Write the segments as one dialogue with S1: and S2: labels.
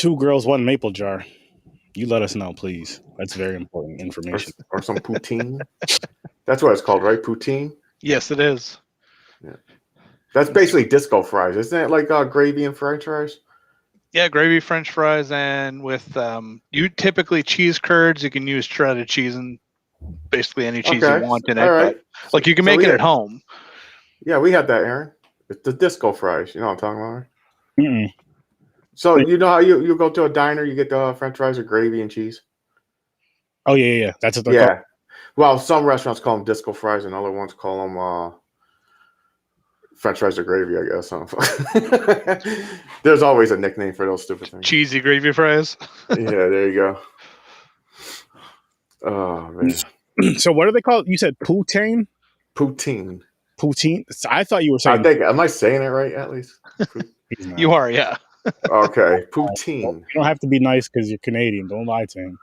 S1: 2 girls, 1 maple jar? You let us know, please. That's very important information.
S2: Or some poutine. That's what it's called, right? Poutine?
S3: Yes, it is.
S2: Yeah. That's basically disco fries. Isn't it like gravy and french fries?
S3: Yeah, gravy, French fries, and with you typically cheese curds. You can use shredded cheese and basically any cheese you want in it.
S2: All right.
S3: But like you can make it at home.
S2: Yeah, we had that, Aaron. It's the disco fries. You know what I'm talking about, right?
S1: Mm-mm.
S2: So you know how you go to a diner, you get the french fries with gravy and cheese?
S1: Oh, yeah. That's what they're called.
S2: Well, some restaurants call them disco fries and other ones call them french fries with gravy, I guess. There's always a nickname for those stupid things.
S3: Cheesy gravy fries.
S2: Yeah, there you go. Oh, man.
S1: So what are they called? You said poutine?
S2: Poutine.
S1: Poutine? I thought you were saying...
S2: am I saying it right, at least?
S3: You are, yeah.
S2: Okay, poutine.
S1: You don't have to be nice because you're Canadian. Don't lie to him.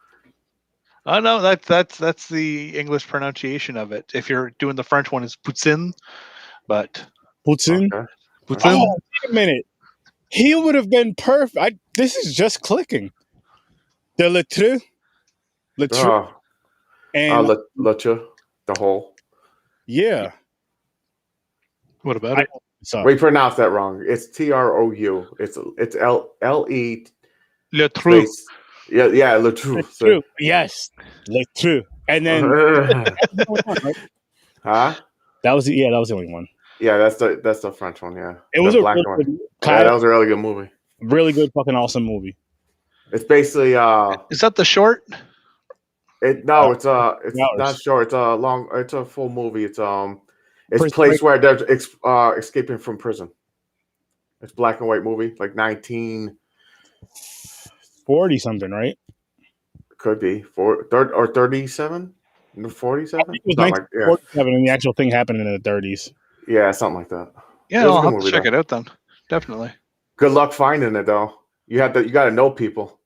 S3: Oh no, that's the English pronunciation of it. If you're doing the French one, it's poutine, but
S1: poutine.
S2: Okay.
S1: Poutine. Oh, wait a minute. He would have been perfect. This is just clicking. The le trou,
S2: and the whole.
S1: Yeah.
S3: What about it?
S2: We pronounced that wrong. It's TROU. It's LE.
S3: Le trou.
S2: Yeah, le trou.
S1: So. Yes, le trou. And then,
S2: huh?
S1: That was the only one.
S2: Yeah, that's the French one. Yeah,
S1: it was
S2: the
S1: a
S2: black
S1: really
S2: one.
S1: Good,
S2: yeah, that was a really good movie.
S1: Really good, fucking awesome movie.
S2: It's basically
S3: Is that the short?
S2: It's not short. It's a long. It's a full movie. It's a place where they're escaping from prison. It's black and white movie, like
S1: 1940 something, right?
S2: Could be 37, 47.
S1: It was 1947, and the actual thing happened in the 30s.
S2: Yeah, something like that.
S3: Yeah, I'll have to check it out then. Definitely.
S2: Good luck finding it though. You got to know people.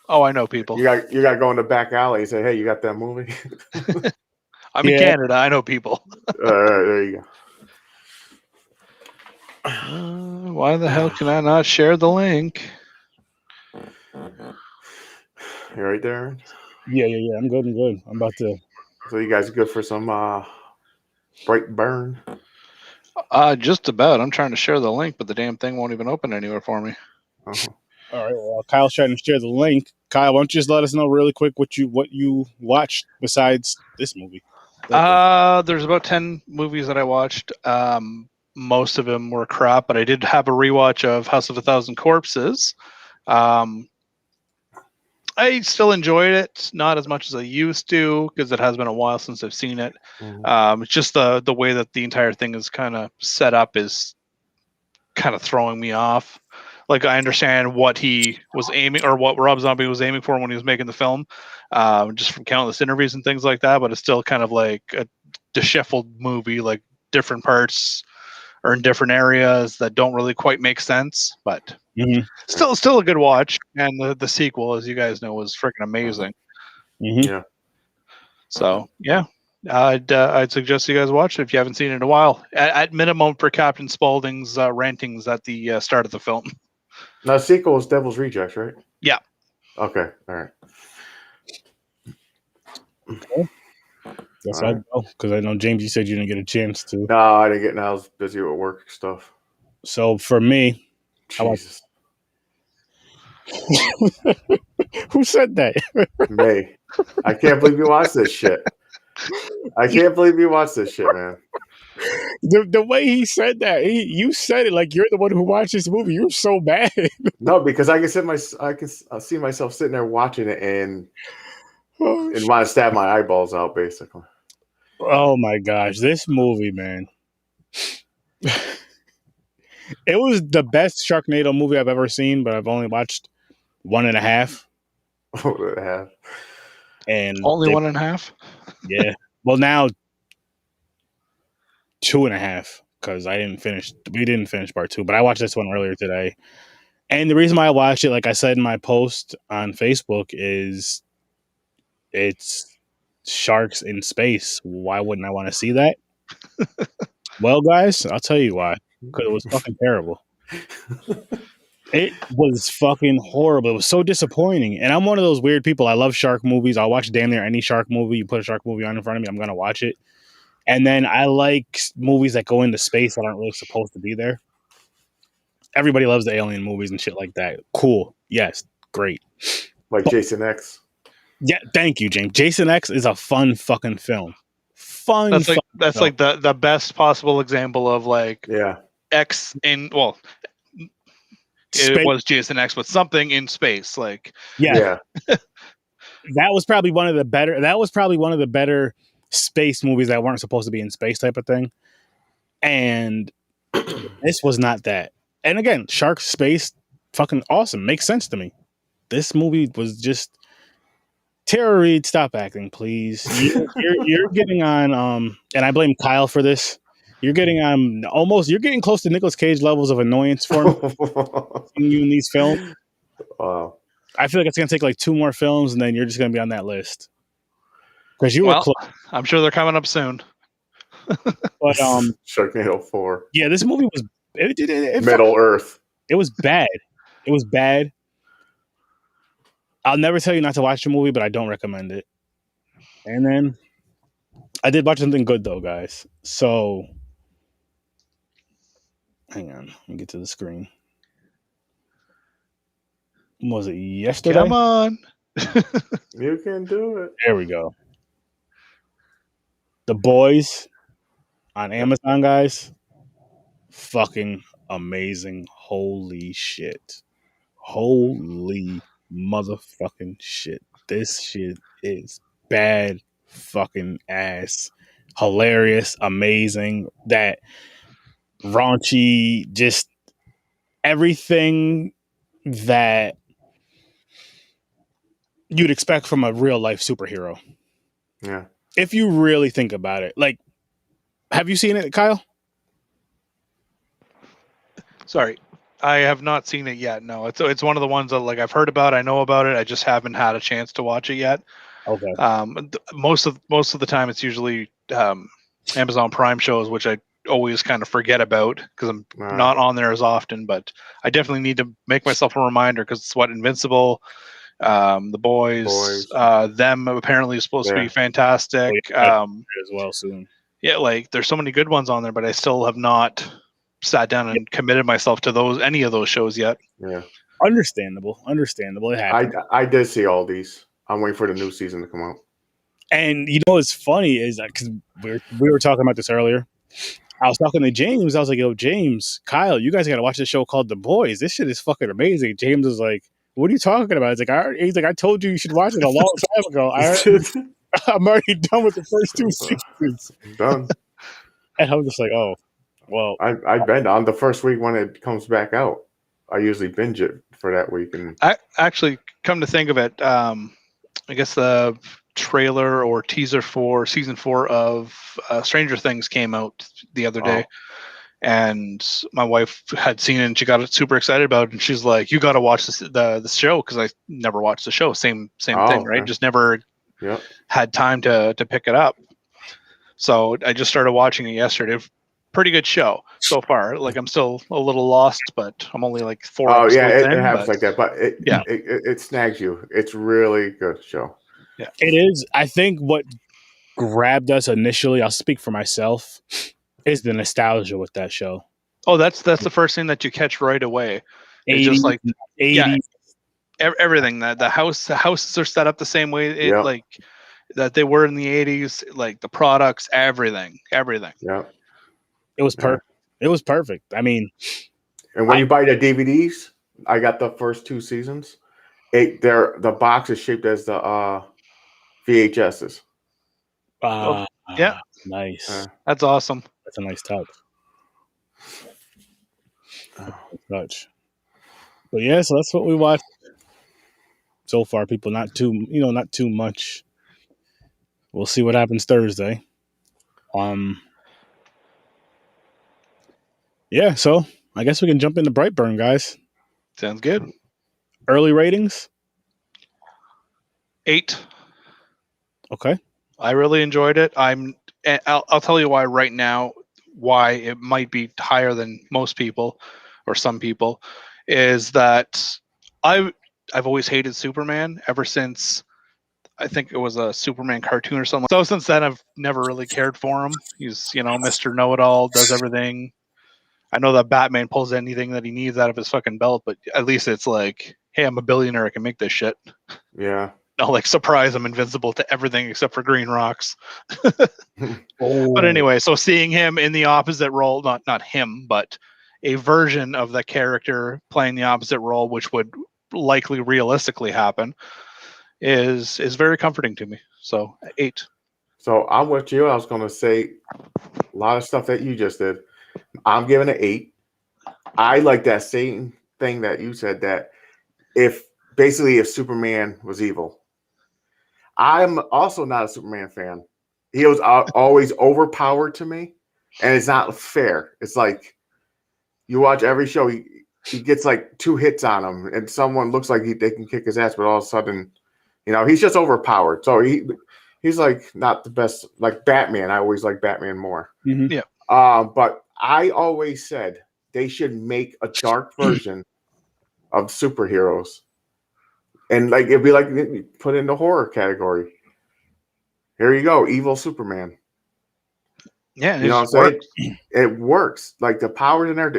S3: Oh, I know people.
S2: You got to go in the back alley and say, "Hey, you got that movie?"
S3: I'm in Canada. I know people.
S2: There you go.
S3: Why the hell can I not share the link?
S2: You right there?
S1: Yeah. I'm good. I'm about to.
S2: So you guys good for some Brightburn?
S3: Just about. I'm trying to share the link, but the damn thing won't even open anywhere for me.
S2: Uh-huh.
S1: All right. Well, Kyle's trying to share the link. Kyle, why don't you just let us know really quick what you watched besides this movie?
S3: There's about 10 movies that I watched. Most of them were crap, but I did have a rewatch of House of a Thousand Corpses. I still enjoyed it, not as much as I used to, because it has been a while since I've seen it. Mm-hmm. It's just the way that the entire thing is kind of set up is kind of throwing me off. Like, I understand what he was aiming, or what Rob Zombie was aiming for when he was making the film, just from countless interviews and things like that, but it's still kind of like a disheveled movie, like different parts are in different areas that don't really quite make sense, but still a good watch. And the sequel, as you guys know, was freaking amazing.
S1: Mm-hmm.
S2: Yeah.
S3: So yeah, I'd suggest you guys watch it if you haven't seen it in a while. At minimum, for Captain Spaulding's rantings at the start of the film.
S2: Now, the sequel is Devil's Rejects, right?
S3: Yeah.
S2: Okay. All right.
S1: Okay. Guess I'd go, because I know, James, you said you didn't get a chance to.
S2: No, I didn't get. I was busy with work stuff.
S1: So for me,
S2: Jesus.
S1: Who said that?
S2: Me. I can't believe you watched this shit. I can't believe you watched this shit, man.
S1: The way he said that, you said it like you're the one who watched this movie. You're so bad.
S2: No, because I can see myself sitting there watching it and want to stab my eyeballs out, basically.
S1: Oh my gosh, this movie, man. It was the best Sharknado movie I've ever seen, but I've only watched 1.5.
S2: 1.5.
S3: And only 1.5?
S1: Yeah. Well, now 2.5, because we didn't finish part 2, but I watched this one earlier today. And the reason why I watched it, like I said in my post on Facebook, is it's sharks in space. Why wouldn't I want to see that? Well, guys, I'll tell you why. Because it was fucking terrible. It was fucking horrible. It was so disappointing. And I'm one of those weird people. I love shark movies. I'll watch damn near any shark movie. You put a shark movie on in front of me, I'm gonna watch it. And then I like movies that go into space that aren't really supposed to be there. Everybody loves the alien movies and shit like that. Cool. Yes. Great.
S2: Like Jason X.
S1: Yeah. Thank you, James. Jason X is a fun fucking film.
S3: That's like the best possible example of like X in it was Jason X with something in space. Like
S1: that was probably one of the better space movies that weren't supposed to be in space type of thing. And this was not that. And again, shark space, fucking awesome. Makes sense to me. This movie was just Tara Reid, stop acting, please. You're getting on and I blame Kyle for this. You're getting you're getting close to Nicolas Cage levels of annoyance for me you in these films.
S2: Wow.
S1: I feel like it's gonna take like 2 more films and then you're just gonna be on that list. Because you were close.
S3: I'm sure they're coming up soon.
S1: But
S2: Sharknado 4.
S1: Yeah, this movie was
S2: Middle Earth.
S1: It was bad. It was bad. I'll never tell you not to watch the movie, but I don't recommend it. And then I did watch something good though, guys. So hang on, let me get to the screen. Was it yesterday?
S3: Come on.
S2: You can do it.
S1: There we go. The Boys on Amazon, guys. Fucking amazing. Holy shit. Holy motherfucking shit. This shit is bad fucking ass. Hilarious, amazing, that raunchy, just everything that you'd expect from a real life superhero.
S2: Yeah.
S1: If you really think about it. Like, have you seen it, Kyle?
S3: Sorry, I have not seen it yet. No, it's one of the ones that like I've heard about. I know about it. I just haven't had a chance to watch it yet.
S1: Okay.
S3: Most of the time, it's usually Amazon Prime shows, which I always kind of forget about because I'm not on there as often. But I definitely need to make myself a reminder because it's Invincible, The Boys, them apparently is supposed to be fantastic.
S1: As well soon.
S3: Yeah, like there's so many good ones on there, but I still have not sat down and committed myself to any of those shows yet.
S2: Yeah,
S1: understandable. It happened.
S2: I did see all these. I'm waiting for the new season to come out.
S1: And you know what's funny is that because we were talking about this earlier. I was talking to James. I was like, "Yo, James, Kyle, you guys got to watch this show called The Boys. This shit is fucking amazing." James was like, "What are you talking about?" He's like, "I told you should watch it a long time ago. I'm already done with the first 2 seasons."
S2: Done.
S1: And I'm just like, "Oh, well."
S2: I've been on the first week when it comes back out. I usually binge it for that week. And
S3: I actually, come to think of it, I guess the trailer or teaser for season 4 of Stranger Things came out the other day, and my wife had seen it and she got super excited about it, and she's like, "You got to watch the show," because I never watched the show. Same thing, right? Just never had time to pick it up. So I just started watching it yesterday. Pretty good show so far. Like I'm still a little lost, but I'm only like 4 episodes in.
S2: It happens like that, but it snags you. It's really good show.
S1: Yeah, it is. I think what grabbed us initially, I'll speak for myself, is the nostalgia with that show.
S3: Oh, that's the first thing that you catch right away. It's just like
S1: 80s.
S3: Everything. The houses are set up the same way like that they were in the 80s. Like the products, everything.
S2: Yeah.
S1: It was perfect. It was perfect. I mean,
S2: and when you buy the DVDs, I got the first 2 seasons. The box is shaped as the VHSs.
S1: Nice.
S3: That's awesome.
S1: That's a nice touch. But yeah, so that's what we watched so far. People, not too much. We'll see what happens Thursday. Yeah, so I guess we can jump into Brightburn, guys.
S3: Sounds good.
S1: Early ratings?
S3: 8.
S1: Okay.
S3: I really enjoyed it. I'll tell you why right now, why it might be higher than most people or some people, is that I've always hated Superman ever since I think it was a Superman cartoon or something. So since then, I've never really cared for him. He's, Mr. Know-It-All, does everything. I know that Batman pulls anything that he needs out of his fucking belt, but at least it's like, hey, I'm a billionaire, I can make this shit.
S2: Yeah.
S3: I'll like surprise I'm invincible to everything except for green rocks. But anyway, so seeing him in the opposite role, not him, but a version of the character playing the opposite role, which would likely realistically happen, is very comforting to me. So 8.
S2: So I'm with you. I was going to say a lot of stuff that you just did. I'm giving it 8. I like that same thing that you said, that if Superman was evil. I'm also not a Superman fan. He was always overpowered to me, and it's not fair. It's like you watch every show, he gets like 2 hits on him, and someone looks like they can kick his ass, but all of a sudden, he's just overpowered. So he's like not the best. Like Batman, I always like Batman more.
S1: Mm-hmm.
S3: Yeah.
S2: But I always said they should make a dark version of superheroes. And like it'd be like put in the horror category. Here you go, evil Superman.
S3: Yeah,
S2: you know what I'm saying? It works. Like the powers in there,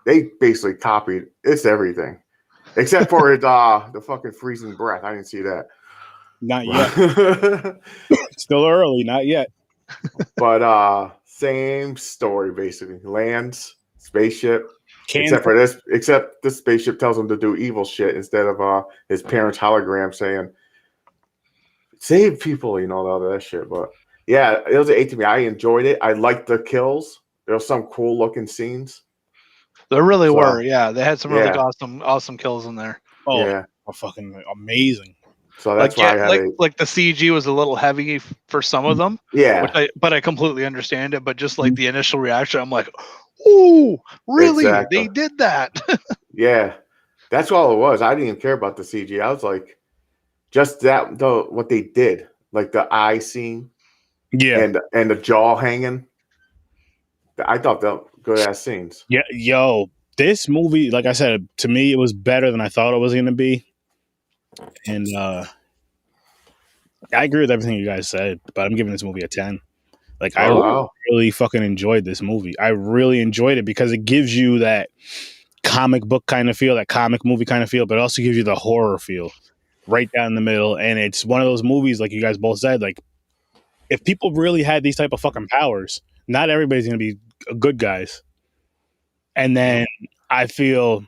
S2: they basically copied. It's everything, except for the fucking freezing breath. I didn't see that.
S1: Not yet. Still early. Not yet.
S2: But same story basically. Lands, spaceship. Except this spaceship tells him to do evil shit instead of his parents' hologram saying save people, all that shit. But yeah, it was an 8 to me. I enjoyed it. I liked the kills. There were some cool looking scenes.
S3: There really were. Yeah, they had some really awesome kills in there.
S1: Oh yeah, fucking amazing.
S2: So that's why I had
S3: like the CG was a little heavy for some of them.
S2: Yeah,
S3: but I completely understand it. But just like the initial reaction, I'm like, oh, really? Exactly. They did that?
S2: Yeah, that's all it was. I didn't even care about the CG. I was like, just what they did, like the eye scene, and the jaw hanging. I thought that good ass scenes.
S1: Yeah, yo, this movie, like I said, to me, it was better than I thought it was going to be. And I agree with everything you guys said, but I'm giving this movie a 10. Like, I really fucking enjoyed this movie. I really enjoyed it because it gives you that comic book kind of feel, that comic movie kind of feel, but it also gives you the horror feel right down the middle. And it's one of those movies, like you guys both said, like, if people really had these type of fucking powers, not everybody's going to be good guys. And then I feel,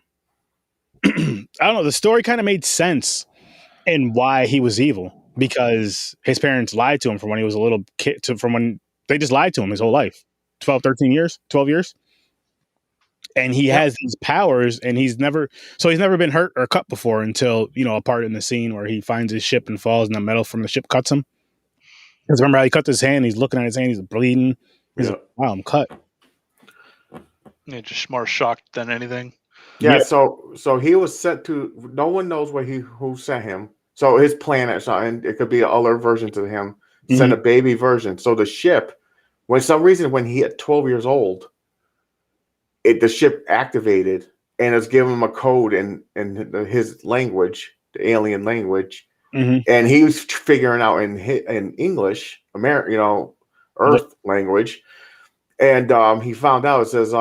S1: I don't know, the story kind of made sense in why he was evil, because his parents lied to him from when he was a little kid, from when they just lied to him his whole life, 12 years. And he has these powers, and he's never been hurt or cut before until, a part in the scene where he finds his ship and falls and the metal from the ship cuts him. Because remember how he cut his hand, he's looking at his hand, he's bleeding. He's like, wow, I'm cut.
S3: Yeah, just more shocked than anything.
S2: Yeah, so he was sent to, no one knows who sent him. So his planet, and it could be other versions of him, sent a baby version. So the ship, for some reason, when he hit 12 years old, the ship activated and it's giving him a code in his language, the alien language. And he was figuring out in English, Earth language. And he found out, it says,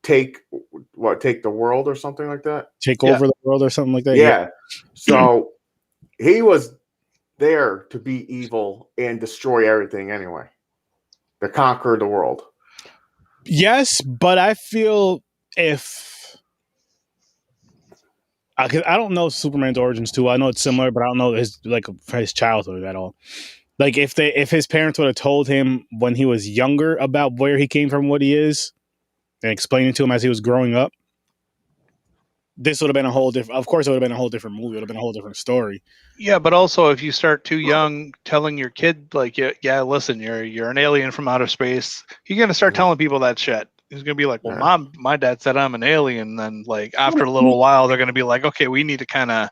S2: take the world or something like that.
S1: Take over the world or something like that.
S2: Yeah. So he was there to be evil and destroy everything anyway, to conquer the world.
S1: Yes, but I feel I don't know Superman's origins too. I know it's similar, but I don't know his childhood at all. Like if his parents would have told him when he was younger about where he came from, what he is, and explained it to him as he was growing up, this would have been a whole different. Of course, it would have been a whole different movie. It would have been a whole different story.
S3: Yeah, but also if you start too young, telling your kid like, yeah, listen, you're an alien from outer space, you're gonna start telling people that shit. He's gonna be like, well, my dad said I'm an alien. Then like after a little while, they're gonna be like, okay, we need to kind of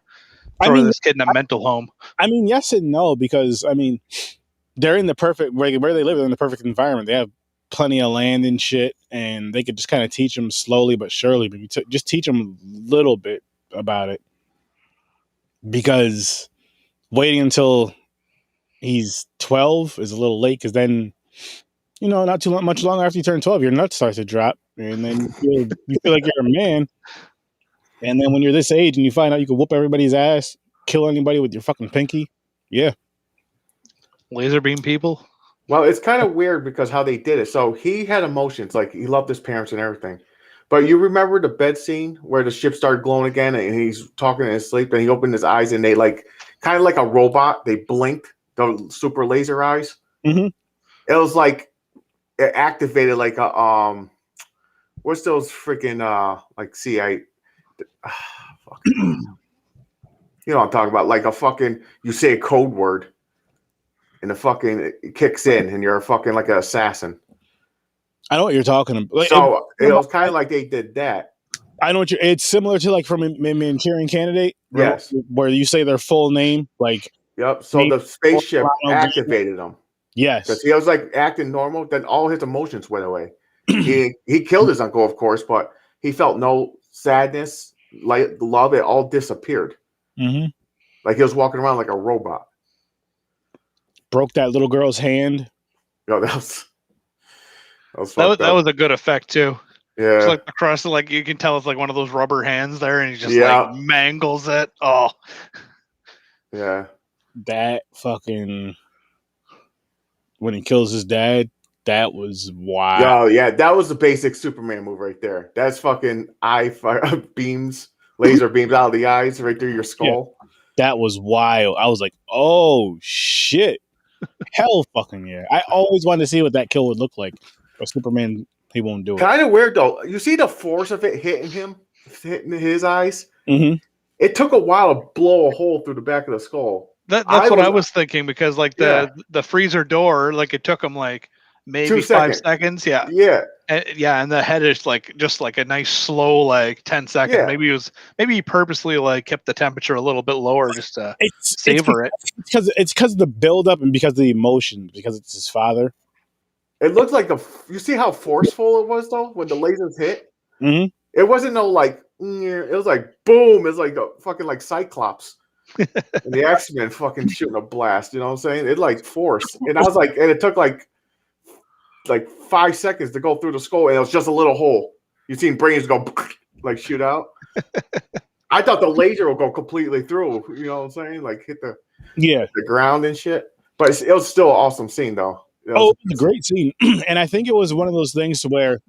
S3: throw this kid in a mental home.
S1: I mean, yes and no, because they're in the perfect where they live. They're in the perfect environment. They have plenty of land and shit, and they could just kind of teach him slowly but surely. But just teach him a little bit about it, because waiting until he's 12 is a little late. Because then, not too much longer after you turn 12, your nuts start to drop, and then you feel like you're a man. And then when you're this age and you find out you can whoop everybody's ass, kill anybody with your fucking pinky, yeah.
S3: Laser beam people.
S2: Well, it's kind of weird because how they did it. So he had emotions, like he loved his parents and everything. But you remember the bed scene where the ship started glowing again and he's talking in his sleep and he opened his eyes and they kind of like a robot, they blinked, the super laser eyes.
S1: Mm-hmm.
S2: It was like it activated like a what's those freaking you know what I'm talking about, like a fucking, you say a code word and it kicks in and you're a fucking like an assassin.
S1: I know what you're talking about.
S2: So it was kind of like they did that.
S1: I know what it's similar to like from a Manchurian Candidate.
S2: Yes.
S1: Where you say their full name, like.
S2: Yep. So the spaceship activated him.
S1: Yes.
S2: Because he was like acting normal, then all his emotions went away. he killed his uncle, of course, but he felt no sadness, like love, it all disappeared.
S1: Mm-hmm.
S2: Like he was walking around like a robot.
S1: Broke that little girl's hand.
S2: Yo, that
S3: was a good effect too.
S2: Yeah.
S3: It's like across, like you can tell it's like one of those rubber hands there, and he just like mangles it. Oh.
S2: Yeah.
S1: That fucking, when he kills his dad, that was wild.
S2: Oh yeah, that was the basic Superman move right there. That's fucking beams, laser beams out of the eyes right through your skull.
S1: Yeah. That was wild. I was like, oh shit. Hell fucking yeah. I always wanted to see what that kill would look like. But Superman, he won't do it.
S2: Kind of weird though. You see the force of it hitting his eyes?
S1: Mm-hmm.
S2: It took a while to blow a hole through the back of the skull.
S3: That's what I was thinking, because like the freezer door, like it took him like maybe 5 seconds. Yeah.
S2: Yeah.
S3: And the head is like just like a nice slow like 10 seconds. Yeah. Maybe he purposely like kept the temperature a little bit lower just to savor it.
S1: It's because of the buildup and because of the emotion, because it's his father.
S2: It looked like you see how forceful it was though when the lasers hit.
S1: Mm-hmm.
S2: It wasn't no like it was like boom. It's like a fucking like Cyclops. And the X-Men fucking shooting a blast. You know what I'm saying? It like force, and I was like, and it took like 5 seconds to go through the skull, and it was just a little hole. You seen brains go like shoot out. I thought the laser would go completely through. You know what I'm saying? Like hit the ground and shit. But it was still an awesome scene though.
S1: It was a great scene, and I think it was one of those things where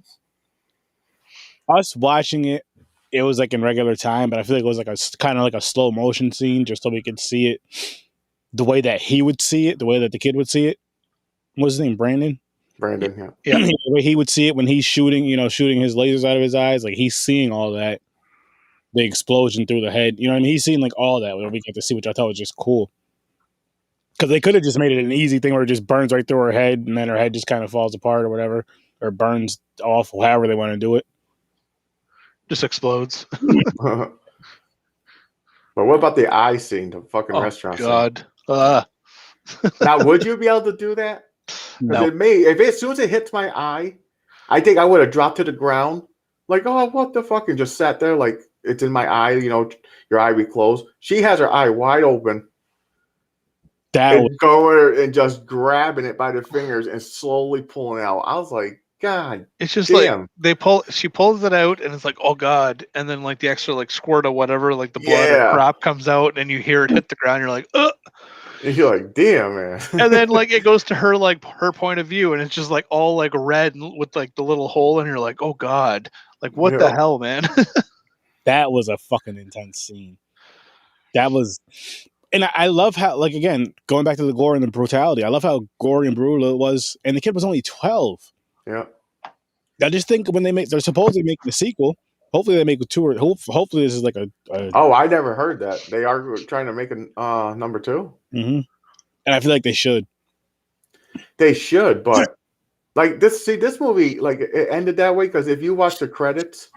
S1: us watching it, it was like in regular time, but I feel like it was like a kind of like a slow motion scene, just so we could see it the way that he would see it, the way that the kid would see it. What's his name? Brandon, yeah. The way he would see it when he's shooting his lasers out of his eyes, like he's seeing all that, the explosion through the head. You know what I mean? He's seeing like all that. We get to see, which I thought was just cool. Because they could have just made it an easy thing where it just burns right through her head, and then her head just kind of falls apart or whatever, or burns off, however they want to do it.
S3: Just explodes.
S2: But what about the eye scene, the fucking restaurant
S3: God.
S2: scene? Now, would you be able to do that?
S1: No.
S2: As soon as it hits my eye, I think I would have dropped to the ground. Like, oh, what the fuck? And just sat there like it's in my eye, your eye be closed. She has her eye wide open. Going and just grabbing it by the fingers and slowly pulling it out. I was like, God,
S3: it's just
S2: damn.
S3: Like she pulls it out and it's like, oh God, and then like the extra like squirt of whatever, like the blood or crap comes out and you hear it hit the ground. You're like, ugh.
S2: And you're like, damn, man.
S3: And then like it goes to her point of view and it's just like all like red with like the little hole and you're like, oh God, like what the hell, man?
S1: That was a fucking intense scene. That was. And I love how, like, again, going back to the gore and the brutality, I love how gory and brutal it was. And the kid was only 12.
S2: Yeah.
S1: I just think when they're supposedly making a sequel, hopefully they make a two, or hopefully this is like a
S2: Oh, I never heard that. They are trying to make a number 2.
S1: Mm-hmm. And I feel like they should.
S2: They should, but like this movie, like it ended that way because if you watch the credits,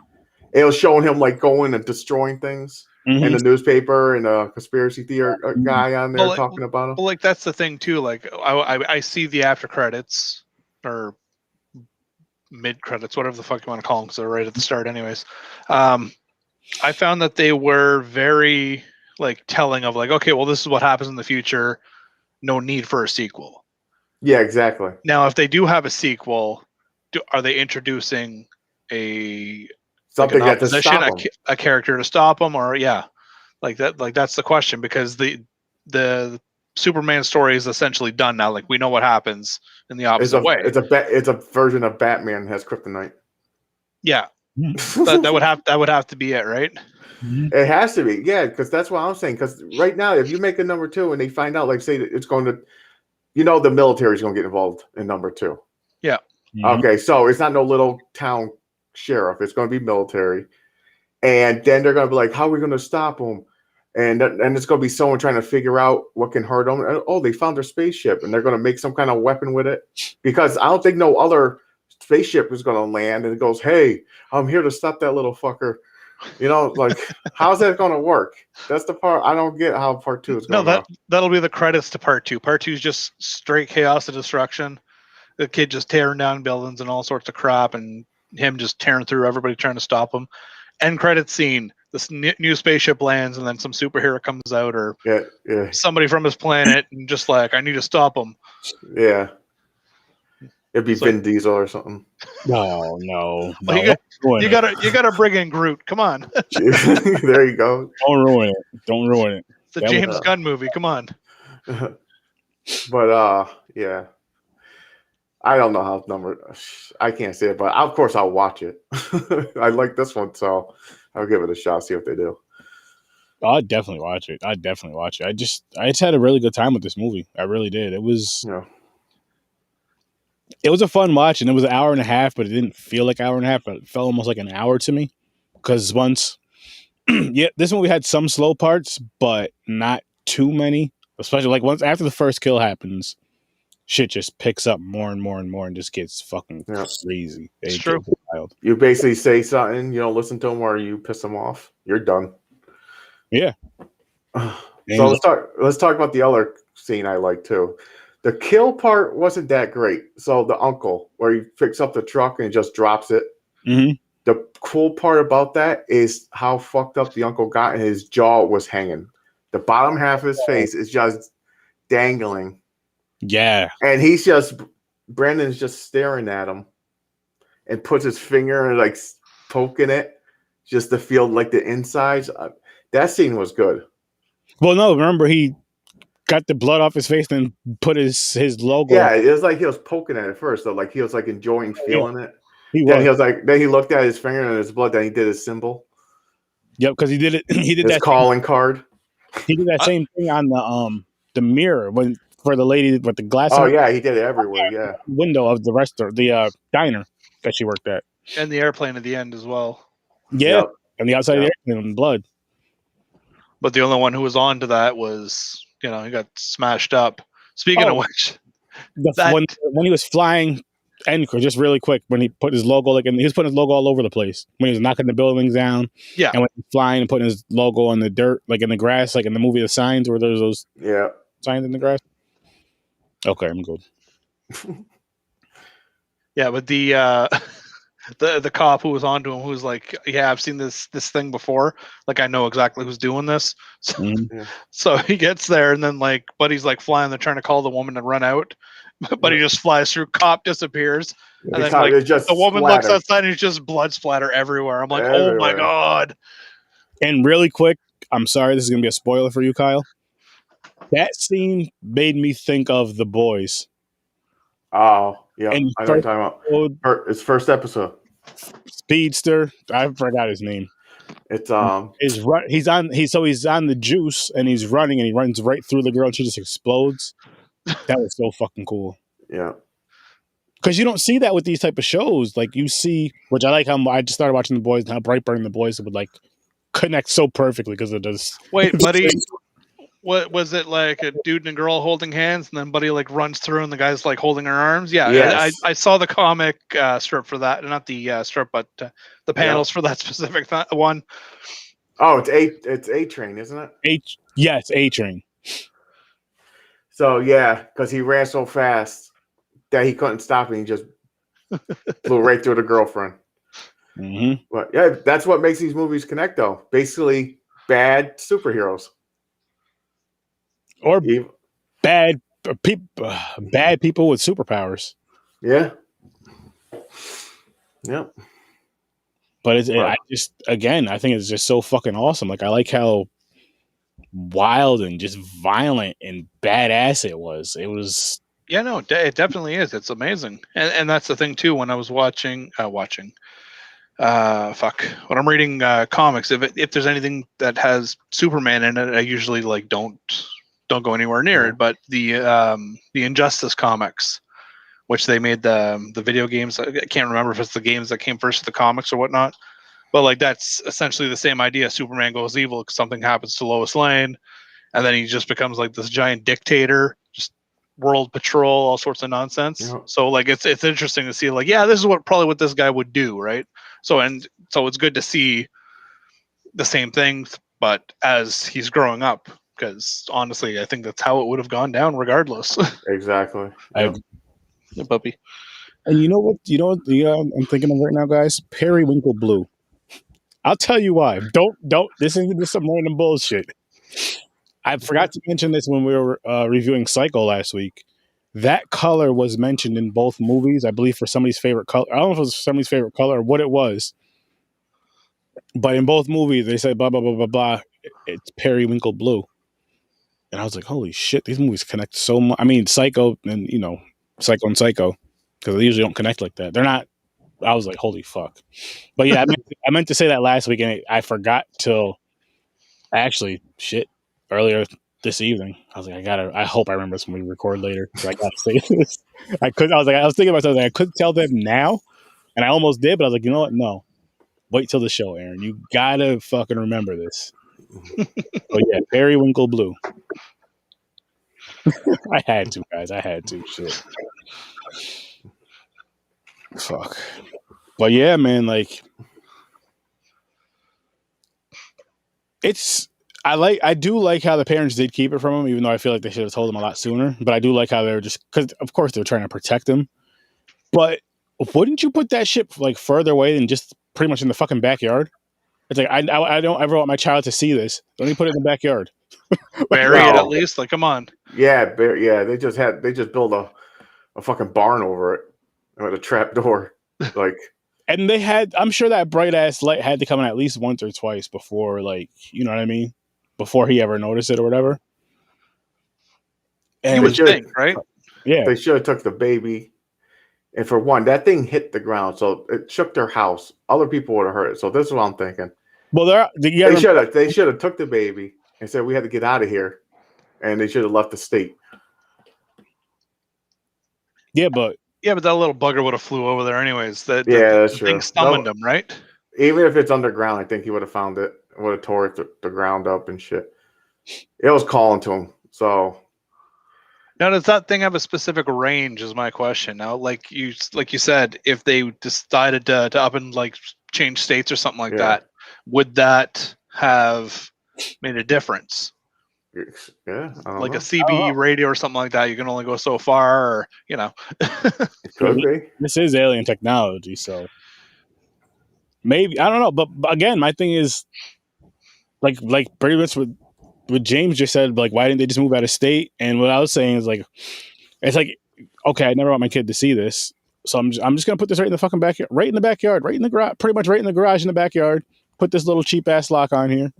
S2: it was showing him like going and destroying things.
S1: Mm-hmm.
S2: In the newspaper and a conspiracy theory guy on there talking about him.
S3: Well, like that's the thing too. Like I see the after credits or mid credits, whatever the fuck you want to call them, because they're right at the start, anyways. I found that they were very like telling of like, okay, well, this is what happens in the future. No need for a sequel.
S2: Yeah, exactly.
S3: Now, if they do have a sequel, are they introducing a
S2: Something
S3: like an
S2: that to
S3: opposition,
S2: stop them.
S3: a character to stop them, or like that? Like that's the question, because the Superman story is essentially done now. Like we know what happens in the opposite way.
S2: It's a version of Batman has kryptonite.
S3: Yeah,
S1: Mm-hmm.
S3: that would have to be it, right?
S2: It has to be, yeah, because that's what I'm saying. Because right now, if you make a number 2 and they find out, like, say that it's going to, the military is going to get involved in number 2.
S3: Yeah.
S1: Mm-hmm.
S2: Okay, so it's not no little town sheriff; it's going to be military, and then they're going to be like, "How are we going to stop them?" And it's going to be someone trying to figure out what can hurt them. And, oh, they found their spaceship, and they're going to make some kind of weapon with it. Because I don't think no other spaceship is going to land, and it goes, "Hey, I'm here to stop that little fucker." Like, how's that going to work? That's the part I don't get how part 2 is going to.
S3: No, that'll be the credits to part 2. Part 2 is just straight chaos and destruction. The kid just tearing down buildings and all sorts of crap, and him just tearing through everybody trying to stop him. End credit scene. This new spaceship lands, and then some superhero comes out, or somebody from his planet, and just like, I need to stop him.
S2: Yeah. It'd be Vin Diesel or something.
S1: No.
S3: Well, you gotta bring in Groot. Come on.
S2: There you go.
S1: Don't ruin it.
S3: It's a James Gunn movie. Come on.
S2: But yeah. I don't know how I can't say it, but of course I'll watch it. I like this one, so I'll give it a shot, see what they do.
S1: I'd definitely watch it. I just had a really good time with this movie. I really did. It was a fun watch, and it was an hour and a half, but it didn't feel like an hour and a half, but it felt almost like an hour to me. Because once, this movie had some slow parts, but not too many. Especially like once after the first kill happens, shit just picks up more and more and more, and just gets fucking crazy.
S3: It's true.
S1: Wild.
S2: You basically say something, you don't listen to them, or you piss them off. You're done.
S1: Yeah.
S2: So let's talk about the other scene I like too. The kill part wasn't that great. So the uncle, where he picks up the truck and just drops it.
S1: Mm-hmm.
S2: The cool part about that is how fucked up the uncle got, and his jaw was hanging. The bottom half of his face is just dangling.
S1: Yeah.
S2: And Brandon's just staring at him and puts his finger and like poking it just to feel like the insides. That scene was good.
S1: Well, no, remember he got the blood off his face and put his logo.
S2: Yeah, it was like he was poking at it first, though. Like he was like enjoying feeling it.
S1: Then
S2: he looked at his finger and his blood, then he did his symbol.
S1: Yep, because he did it. He did
S2: his
S1: that
S2: calling card.
S1: He did that same thing on the mirror for the lady with the glass.
S2: Oh yeah, he did it everywhere. Yeah,
S1: window of the restaurant, the diner that she worked at,
S3: and the airplane at the end as well.
S1: Yeah, and the outside of the airplane with blood.
S3: But the only one who was on to that was, he got smashed up. Speaking of which,
S1: when he was flying, and just really quick, when he put his logo, he was putting his logo all over the place. When he was knocking the buildings down,
S3: yeah,
S1: and when he was flying and putting his logo on the dirt, like in the grass, like in the movie The Signs, where there's those signs in the grass. Okay, I'm good.
S3: Yeah, but the cop who was onto him, who was like, "Yeah, I've seen this thing before. Like, I know exactly who's doing this." So, so he gets there, and then Buddy's flying. They're trying to call the woman to run out, but he just flies through. Cop disappears, and then the woman looks outside, and it's just blood splatter everywhere. I'm like, everywhere. Oh my god!
S1: And really quick, I'm sorry, this is gonna be a spoiler for you, Kyle. That scene made me think of The Boys.
S2: Oh, yeah. I know what you're talking about. It's first episode.
S1: Speedster. I forgot his name.
S2: It's
S1: he's on the juice and he's running and he runs right through the girl and she just explodes. That was so fucking cool.
S2: Yeah.
S1: Because you don't see that with these type of shows. Like you see, which I like how I just started watching The Boys and how Brightburn and The Boys would connect so perfectly because it does.
S3: Wait, Buddy. What was it, like a dude and a girl holding hands, and then Buddy runs through, and the guy's holding her arms? Yeah, yes. I saw the comic strip for that, not the strip, but the panels for that specific one.
S2: Oh, it's A Train, isn't it?
S1: Yes, A Train.
S2: So yeah, because he ran so fast that he couldn't stop, and he just Flew right through the girlfriend.
S1: Mm-hmm.
S2: But yeah, that's what makes these movies connect, though. Basically, bad superheroes
S1: Or
S2: Even,
S1: bad people, bad people with superpowers.
S2: yeah. Yep.
S1: But I just, again, I think it's just so fucking awesome. Like, I like how wild and just violent and badass it was. It was.
S3: Yeah, no, it definitely is. It's amazing, and that's the thing too. When I was watching, when I'm reading comics, if there's anything that has Superman in it, I usually like don't go anywhere near it. But the Injustice comics, which they made the video games, I can't remember if it's the games that came first, or the comics or whatnot. But like that's essentially the same idea. Superman goes evil because something happens to Lois Lane, and then he just becomes like this giant dictator, just world patrol, all sorts of nonsense.
S2: Yeah.
S3: So like it's interesting to see, like, yeah, this is probably what this guy would do, right? So it's good to see the same thing, but as he's growing up, because honestly, I think that's how it would have gone down regardless.
S2: Exactly. Yep.
S3: Yeah, puppy.
S1: And you know what? I'm thinking of right now, guys. Periwinkle Blue. I'll tell you why. Don't. This isn't just some random bullshit. I forgot to mention this when we were reviewing Psycho last week. That color was mentioned in both movies, I believe, for somebody's favorite color. I don't know if it was somebody's favorite color or what it was, but in both movies they said blah blah blah blah blah. It's periwinkle blue, and I was like, holy shit, these movies connect so much. I mean, Psycho and Psycho and Psycho, because they usually don't connect like that. They're not. I was like, holy fuck. But yeah, I meant to say that last week, and I forgot till actually shit earlier this evening. I was like, I hope I remember this when we record later. So I gotta say this. I was thinking about something. I couldn't tell them now, and I almost did, but I was like, you know what? No, wait till the show, Aaron. You gotta fucking remember this. But yeah, periwinkle blue. I had to, guys. I had to. Shit. Fuck. But yeah, man, like I do like how the parents did keep it from him, even though I feel like they should have told him a lot sooner. But I do like how they were just, because of course they're trying to protect him. But wouldn't you put that shit like further away than just pretty much in the fucking backyard? It's like I don't ever want my child to see this. Don't even put it in the backyard.
S3: Bury it at least. Like, come on.
S2: Yeah, they just built a fucking barn over it with a trap door. Like,
S1: and they had, I'm sure that bright ass light had to come in at least once or twice before, like, you know what I mean? Before he ever noticed it or whatever.
S3: And you would think, right?
S2: Yeah. They should have took the baby. And for one, that thing hit the ground, so it shook their house. Other people would have heard it. So this is what I'm thinking.
S1: Well,
S2: they should have took the baby and said we had to get out of here, and they should have left the state.
S1: Yeah, but
S3: that little bugger would have flew over there anyways.
S2: That's true.
S3: Thing summoned him, right?
S2: Even if it's underground, I think he would have found it. Would have tore the ground up and shit. It was calling to him. So
S3: now, does that thing have a specific range? Is my question. Now, like you said, if they decided to up and like change states or something like that, would that have made a difference?
S2: Yeah,
S3: like a CB radio or something like that. You can only go so far, or
S2: It could be.
S1: This is alien technology, so maybe, I don't know. But again, my thing is like pretty much what James just said. Like, why didn't they just move out of state? And what I was saying is like, it's like, okay, I never want my kid to see this, so I'm just gonna put this right in the fucking backyard, right in the backyard, right in the garage, pretty much right in the garage in the backyard. Put this little cheap ass lock on here.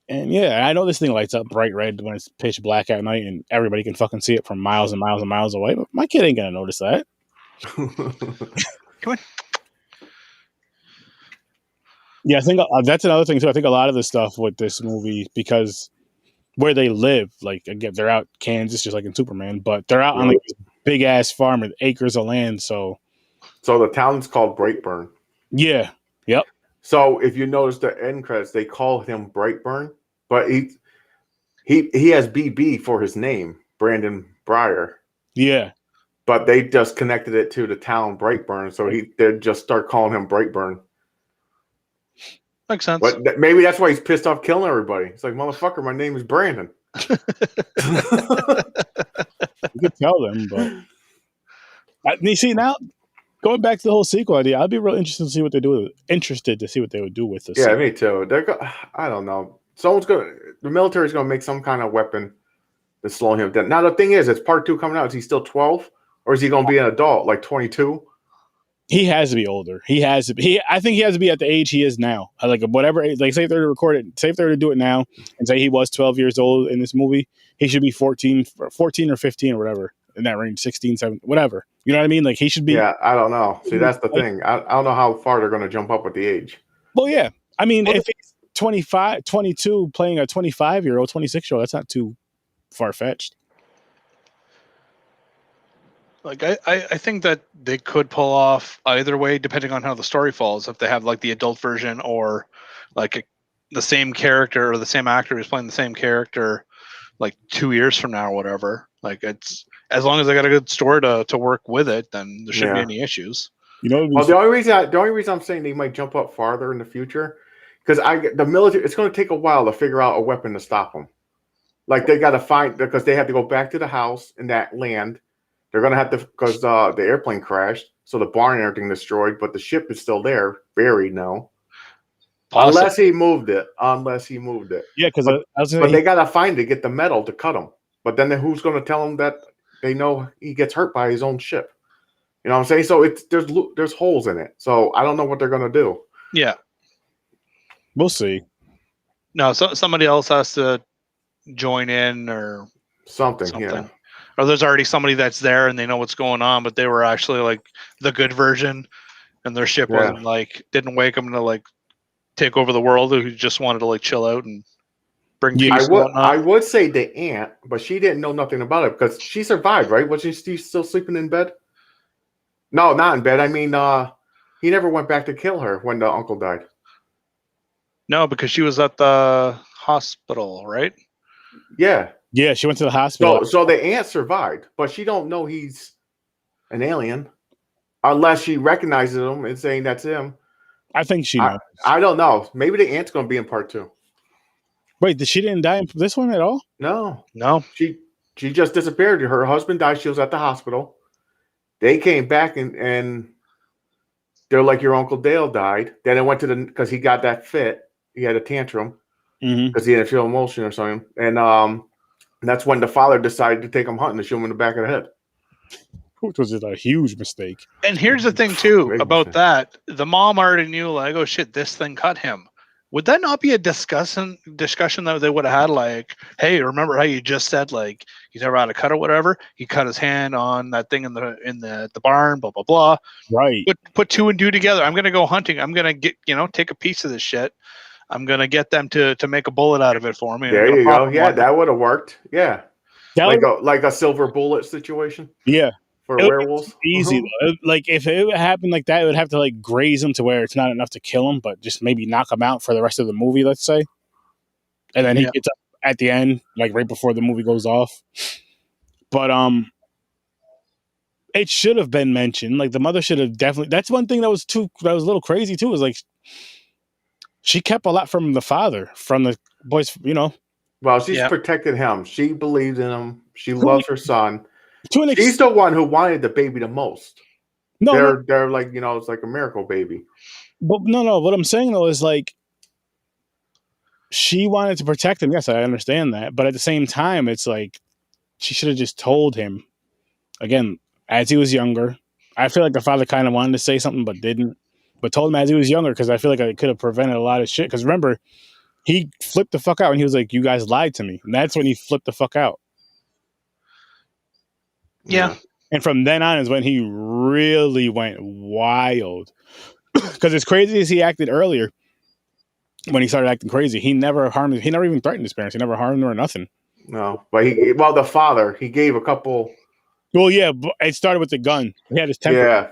S1: And yeah, I know this thing lights up bright red when it's pitch black at night, and everybody can fucking see it from miles and miles and miles away. But my kid ain't gonna notice that.
S3: Come on.
S1: Yeah, I think that's another thing too. I think a lot of the stuff with this movie, because where they live, like again, they're out Kansas, just like in Superman, but they're out on like this big ass farm with acres of land. So
S2: the town's called Brightburn.
S1: Yeah. Yep.
S2: So if you notice the end credits, they call him Brightburn, but he has BB for his name, Brandon Breyer.
S1: Yeah.
S2: But they just connected it to the town Brightburn, so they just start calling him Brightburn.
S3: Makes sense.
S2: But maybe that's why he's pissed off killing everybody. It's like, motherfucker, my name is Brandon.
S1: You could tell them, but you see now, going back to the whole sequel idea, I'd be real interested to see what they do. Interested to see what they would do with this.
S2: Yeah, me too. I don't know. The military's gonna make some kind of weapon to slow him down. Now the thing is, it's part 2 coming out. Is he still 12, or is he gonna be an adult like 22?
S1: He has to be older. He has to be. I think he has to be at the age he is now. Like whatever. Like say if they're to record it, say if they're to do it now, and say he was 12 years old in this movie, he should be 14 or 15 or whatever in that range, 16, 17, whatever. You know what I mean? Like he should be.
S2: Yeah, I don't know. See, that's the thing. I don't know how far they're gonna jump up with the age.
S1: Well, yeah. I mean, if he's 25, 22, playing a 25-year-old, 26-year-old, that's not too far fetched.
S3: Like I think that they could pull off either way, depending on how the story falls. If they have like the adult version, or like the same character or the same actor who's playing the same character, like 2 years from now or whatever. Like it's as long as I got a good story to work with it, then there shouldn't be any issues.
S1: You know,
S2: well, the only reason I'm saying they might jump up farther in the future, because the military, it's going to take a while to figure out a weapon to stop them. Like they got to find, because they have to go back to the house in that land. They're going to have to, because the airplane crashed, so the barn and everything destroyed, but the ship is still there, buried now. Possibly. Unless he moved it.
S1: Yeah, because
S2: but they got to find it, get the metal to cut him. But then who's going to tell him that they know he gets hurt by his own ship? You know what I'm saying? So there's holes in it. So I don't know what they're going to do.
S3: Yeah.
S1: We'll see.
S3: No, so somebody else has to join in or
S2: something. Yeah.
S3: Or there's already somebody that's there and they know what's going on, but they were actually like the good version, and their ship wasn't like, didn't wake them to like take over the world. Who just wanted to like chill out and bring peace.
S2: I would say the aunt, but she didn't know nothing about it because she survived, right? Was she still sleeping in bed? No, not in bed. I mean, he never went back to kill her when the uncle died.
S3: No, because she was at the hospital, right?
S2: Yeah.
S1: Yeah, she went to the hospital.
S2: So the aunt survived, but she don't know he's an alien unless she recognizes him and saying that's him.
S1: I think she knows.
S2: I don't know. Maybe the aunt's going to be in part 2.
S1: Wait, she didn't die in this one at all?
S2: No. She just disappeared. Her husband died. She was at the hospital. They came back and they're like, your Uncle Dale died. Then it went to because he got that fit. He had a tantrum because he didn't feel emotion or something. And that's when the father decided to take him hunting and shoot him in the back of the head.
S1: Which was a huge mistake.
S3: And here's the thing, too, about that. The mom already knew, like, oh, shit, this thing cut him. Would that not be a discussion that they would have had? Like, hey, remember how you just said, like, he's never had a cut or whatever? He cut his hand on that thing in the barn, blah, blah, blah.
S1: Right.
S3: Put 2 and 2 together. I'm going to go hunting. I'm going to get, take a piece of this shit. I'm going to get them to make a bullet out of it for me.
S2: There you go. Yeah, that would have worked. Yeah. Like a silver bullet situation.
S1: Yeah.
S2: For werewolves.
S1: Easy. Like if it happened like that, it would have to like graze him to where it's not enough to kill him, but just maybe knock him out for the rest of the movie, let's say. And then he gets up at the end, like right before the movie goes off. But it should have been mentioned. Like the mother should have definitely. That's one thing that was a little crazy too. Is like she kept a lot from the father, from the boys.
S2: Well, she's protected him. She believes in him. She loves her son. She's the one who wanted the baby the most. They're like, it's like a miracle baby.
S1: But no. What I'm saying though is like she wanted to protect him. Yes, I understand that. But at the same time, it's like she should have just told him again as he was younger. I feel like the father kind of wanted to say something but didn't. But told him as he was younger because I feel like it could have prevented a lot of shit. Because remember, he flipped the fuck out and he was like, "You guys lied to me," and that's when he flipped the fuck out.
S3: Yeah.
S1: And from then on is when he really went wild. Because as crazy as he acted earlier, when he started acting crazy, he never even threatened his parents. He never harmed them or nothing.
S2: No, but the father, he gave a couple.
S1: Well, yeah, but it started with the gun. He had his temper.
S2: Yeah.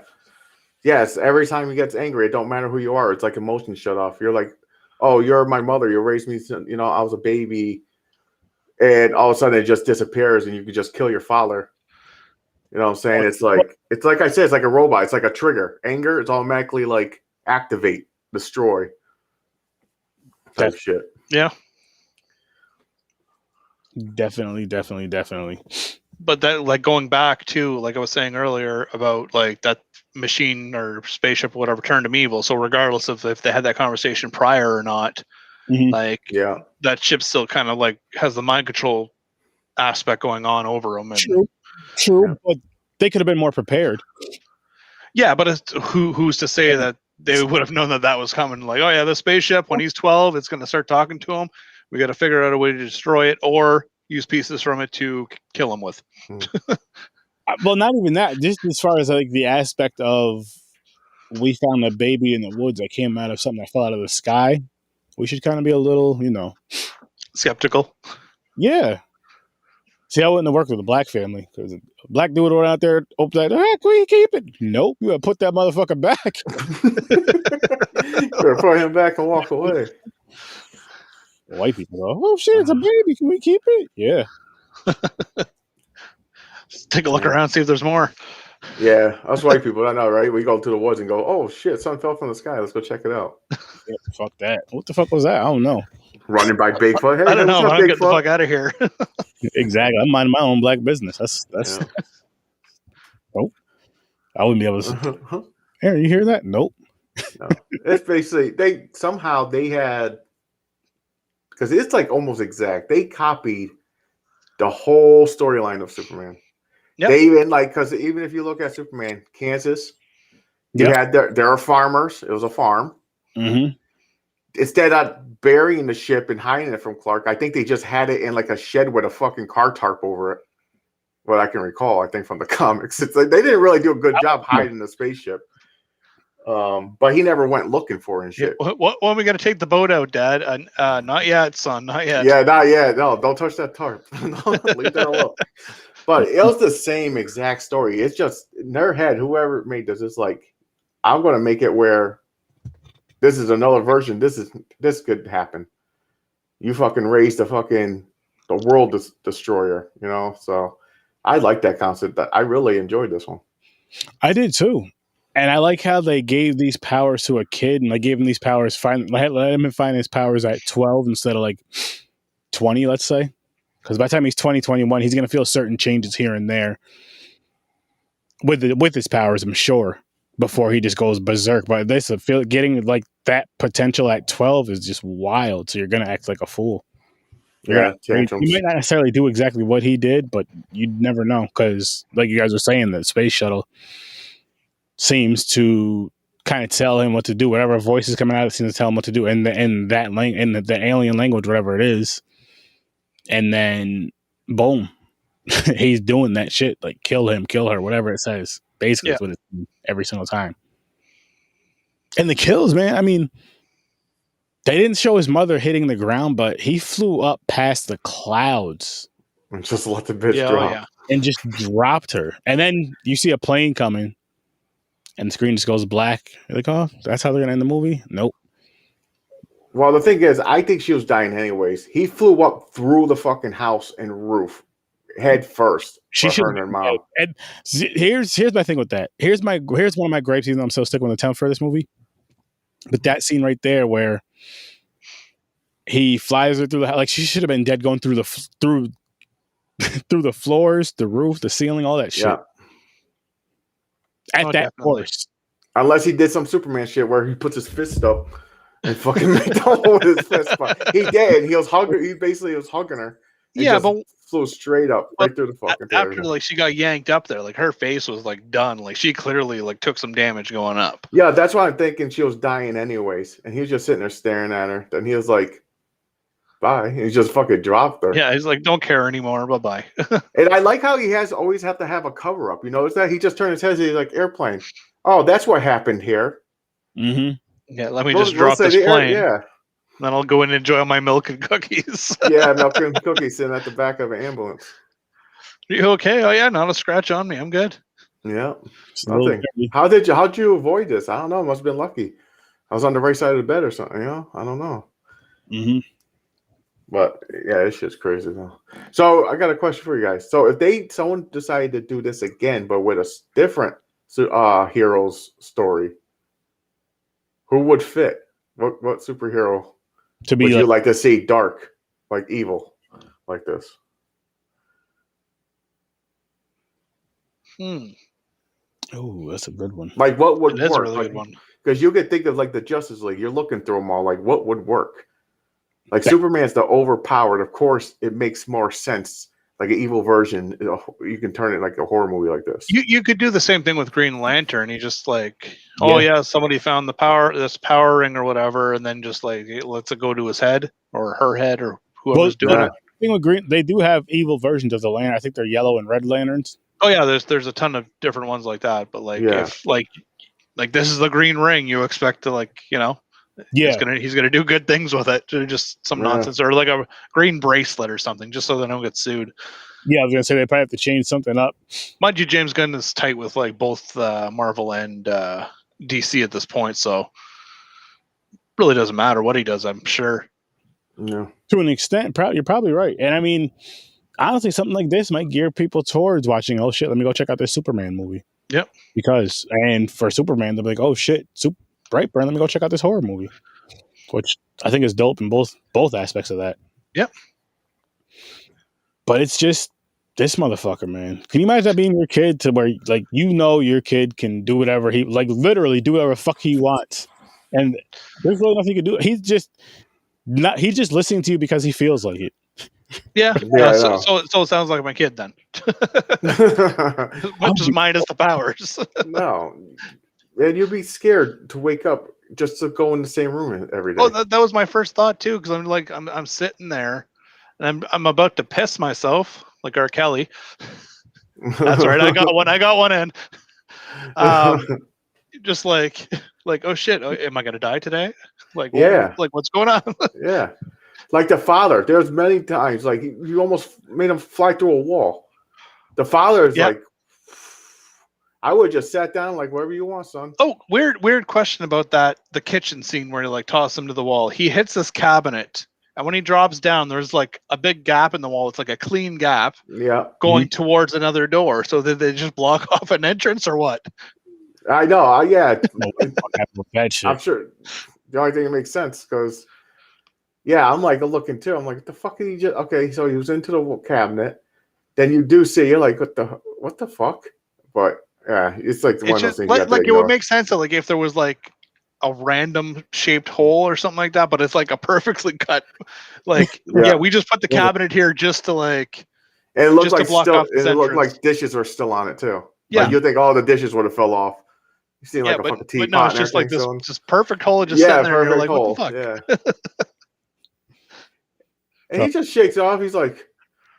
S2: Yes, every time he gets angry, it don't matter who you are. It's like emotions shut off. You're like, oh, you're my mother. You raised me, I was a baby. And all of a sudden it just disappears and you can just kill your father. You know what I'm saying? It's like I said, it's like a robot. It's like a trigger. Anger, it's automatically like activate, destroy type shit.
S3: Yeah.
S1: Definitely.
S3: But that, like, going back to, like I was saying earlier about like that machine or spaceship or whatever turned him evil. So regardless of if they had that conversation prior or not, like that ship still kind of like has the mind control aspect going on over them. And
S1: True, but they could have been more prepared.
S3: Yeah, but who's to say that they would have known that was coming? Like, oh yeah, the spaceship, when he's 12, it's going to start talking to him. We got to figure out a way to destroy it or use pieces from it to kill him with.
S1: Well, not even that. Just as far as like the aspect of we found a baby in the woods that came out of something that fell out of the sky. We should kind of be a little,
S3: skeptical.
S1: Yeah. See, I wouldn't have worked with a black family because a black dude went out there, opened that, hey, can we keep it? Nope. You gotta put that motherfucker back.
S2: Better put him back and walk away.
S1: White people go, oh shit, it's a baby. Can we keep it? Yeah.
S3: Take a look around, see if there's more.
S2: Yeah, us white people, I know, right? We go to the woods and go, oh shit, something fell from the sky. Let's go check it out.
S1: Yeah, fuck that. What the fuck was that? I don't know.
S2: Running by Bigfoot. Hey,
S3: I don't know.
S2: Up,
S3: I'm getting the fuck out of here.
S1: Exactly. I'm minding my own black business. That's. Nope. I wouldn't be able to. Aaron, you hear that? Nope.
S2: No. It's basically they had, because it's like almost exact. They copied the whole storyline of Superman. Yep. They even because even if you look at Superman, Kansas, you had there are farmers. It was a farm.
S1: Mm-hmm.
S2: Instead of burying the ship and hiding it from Clark, I think they just had it in like a shed with a fucking car tarp over it. What I can recall, I think from the comics, it's like they didn't really do a good job hiding the spaceship. But he never went looking for it and shit.
S3: When are we gonna take the boat out, Dad? Not yet, son. Not yet.
S2: Yeah, not yet. No, don't touch that tarp. Leave that alone. But it was the same exact story. It's just in their head, whoever made this is like, I'm gonna make it where this is another version. This could happen. You fucking raised the world destroyer, So I like that concept. I really enjoyed this one.
S1: I did too. And I like how they gave these powers to a kid, and they gave him these powers. Let him find his powers at 12 instead of like 20, let's say. Because by the time he's 20, 21, he's going to feel certain changes here and there with his powers, I'm sure, before he just goes berserk. But getting like that potential at 12 is just wild. So you're going to act like a fool. You might not necessarily do exactly what he did, but you'd never know. Because like you guys were saying, the space shuttle seems to kind of tell him what to do. Whatever voice is coming out, it seems to tell him what to do in the alien language, whatever it is. And then, boom, he's doing that shit. Like, kill him, kill her, whatever it says. Basically, that's what it's every single time. And the kills, man, I mean, they didn't show his mother hitting the ground, but he flew up past the clouds.
S2: And just let the bitch drop. Yeah.
S1: And just dropped her. And then you see a plane coming, and the screen just goes black. You're like, oh, that's how they're going to end the movie? Nope.
S2: Well, the thing is, I think she was dying anyways. He flew up through the fucking house and roof, head first.
S1: She should. Her and mom. And here's my thing with that. Here's one of my gripes. Even though I'm still sticking with the temp for this movie, but that scene right there where he flies her through the house, like she should have been dead going through the floors, the roof, the ceiling, all that shit.
S2: Yeah.
S1: At that course,
S2: unless he did some Superman shit where he puts his fist up. And fucking made the hole with his fist. But he did. He was hugging. He basically was hugging her.
S3: Yeah, but
S2: flew straight up right through the fucking.
S3: After like she got yanked up there, like her face was like done. Like she clearly like took some damage going up.
S2: Yeah, that's why I'm thinking she was dying anyways. And he was just sitting there staring at her. Then he was like, "Bye." And he just fucking dropped her.
S3: Yeah, he's like, "Don't care anymore. Bye bye."
S2: And I like how he always have to have a cover up. You notice that he just turned his head. He's like, "Airplane." Oh, that's what happened here.
S1: Mm-hmm.
S3: Yeah, let me just drop this plane. Yeah. Then I'll go and enjoy my milk and cookies.
S2: Yeah, milk and cookies sitting at the back of an ambulance.
S3: Are you okay? Oh yeah, not a scratch on me. I'm good.
S2: Yeah, nothing. How'd you avoid this? I don't know. Must have been lucky. I was on the right side of the bed or something. I don't know.
S1: Mm-hmm.
S2: But yeah, this shit's crazy though. So I got a question for you guys. So if someone decided to do this again, but with a different hero's story, who would fit? What superhero would you like to see dark, like evil, like this?
S1: Oh, that's a good one.
S2: Like, what would
S3: It is a
S2: work?
S3: really
S2: Like,
S3: good one.
S2: because you could think of like the Justice League. You're looking through them all. Like, what would work? Like,
S1: Yeah.
S2: Superman's the overpowered. Of course, it makes more sense. Like an evil version, you can turn it like a horror movie like this.
S3: You could do the same thing with Green Lantern. He just like, oh yeah, somebody found this power ring or whatever, and then just like it lets it go to his head or her head or whoever's doing it.
S1: Thing with Green, they do have evil versions of the lantern. I think they're yellow and red lanterns.
S3: Oh yeah, there's a ton of different ones like that. But like if like this is the green ring, you expect to like he's gonna do good things with it. Just some nonsense or like a green bracelet or something, just so they don't get sued.
S1: Yeah, I was gonna say they probably have to change something up.
S3: Mind you, James Gunn is tight with like both Marvel and DC at this point, so really doesn't matter what he does. I'm sure.
S2: Yeah.
S1: To an extent, you're probably right. And I mean, honestly, something like this might gear people towards watching. Oh shit, let me go check out this Superman movie.
S3: Yep.
S1: And for Superman, they'll be like, oh shit, Brightburn, let me go check out this horror movie, which I think is dope in both aspects of that.
S3: Yep.
S1: But it's just this motherfucker, man. Can you imagine that being your kid to where like your kid can do whatever he like, literally do whatever the fuck he wants, and there's really nothing he can do. He's just listening to you because he feels like it.
S3: Yeah. So it sounds like my kid then. Much as mine is the powers.
S2: No. And you'd be scared to wake up just to go in the same room every day.
S3: Oh, that was my first thought too, because I'm sitting there and I'm about to piss myself like R. Kelly. That's right. I got one in. Just like oh shit, am I gonna die today? Like like what's going on?
S2: Yeah. Like the father, there's many times like you almost made him fly through a wall. The father is like, I would just sat down like wherever you want, son.
S3: Oh, weird question about that. The kitchen scene where you like toss him to the wall. He hits this cabinet, and when he drops down, there's like a big gap in the wall. It's like a clean gap.
S2: Yeah.
S3: Going towards another door. So did they just block off an entrance or what?
S2: I know. Yeah.
S1: Bad shit.
S2: I'm sure. The only thing that makes sense because. Yeah, I'm like looking too. I'm like, what the fuck did he just? Okay, so he was into the cabinet. Then you do see, you're like, what the fuck? But yeah, it's like one of those things.
S3: Like it would make sense that like if there was like a random shaped hole or something like that, but it's like a perfectly cut. Like we just put the cabinet here just to like.
S2: And it looked
S3: like
S2: it looked like dishes were still on it too.
S3: Yeah,
S2: like, you think all the dishes would have fell off. You see like a fucking teapot.
S3: But no, it's just like this just perfect hole just sitting there. And you're like,
S2: hole.
S3: What the fuck?
S2: Yeah. And he just shakes off. He's like,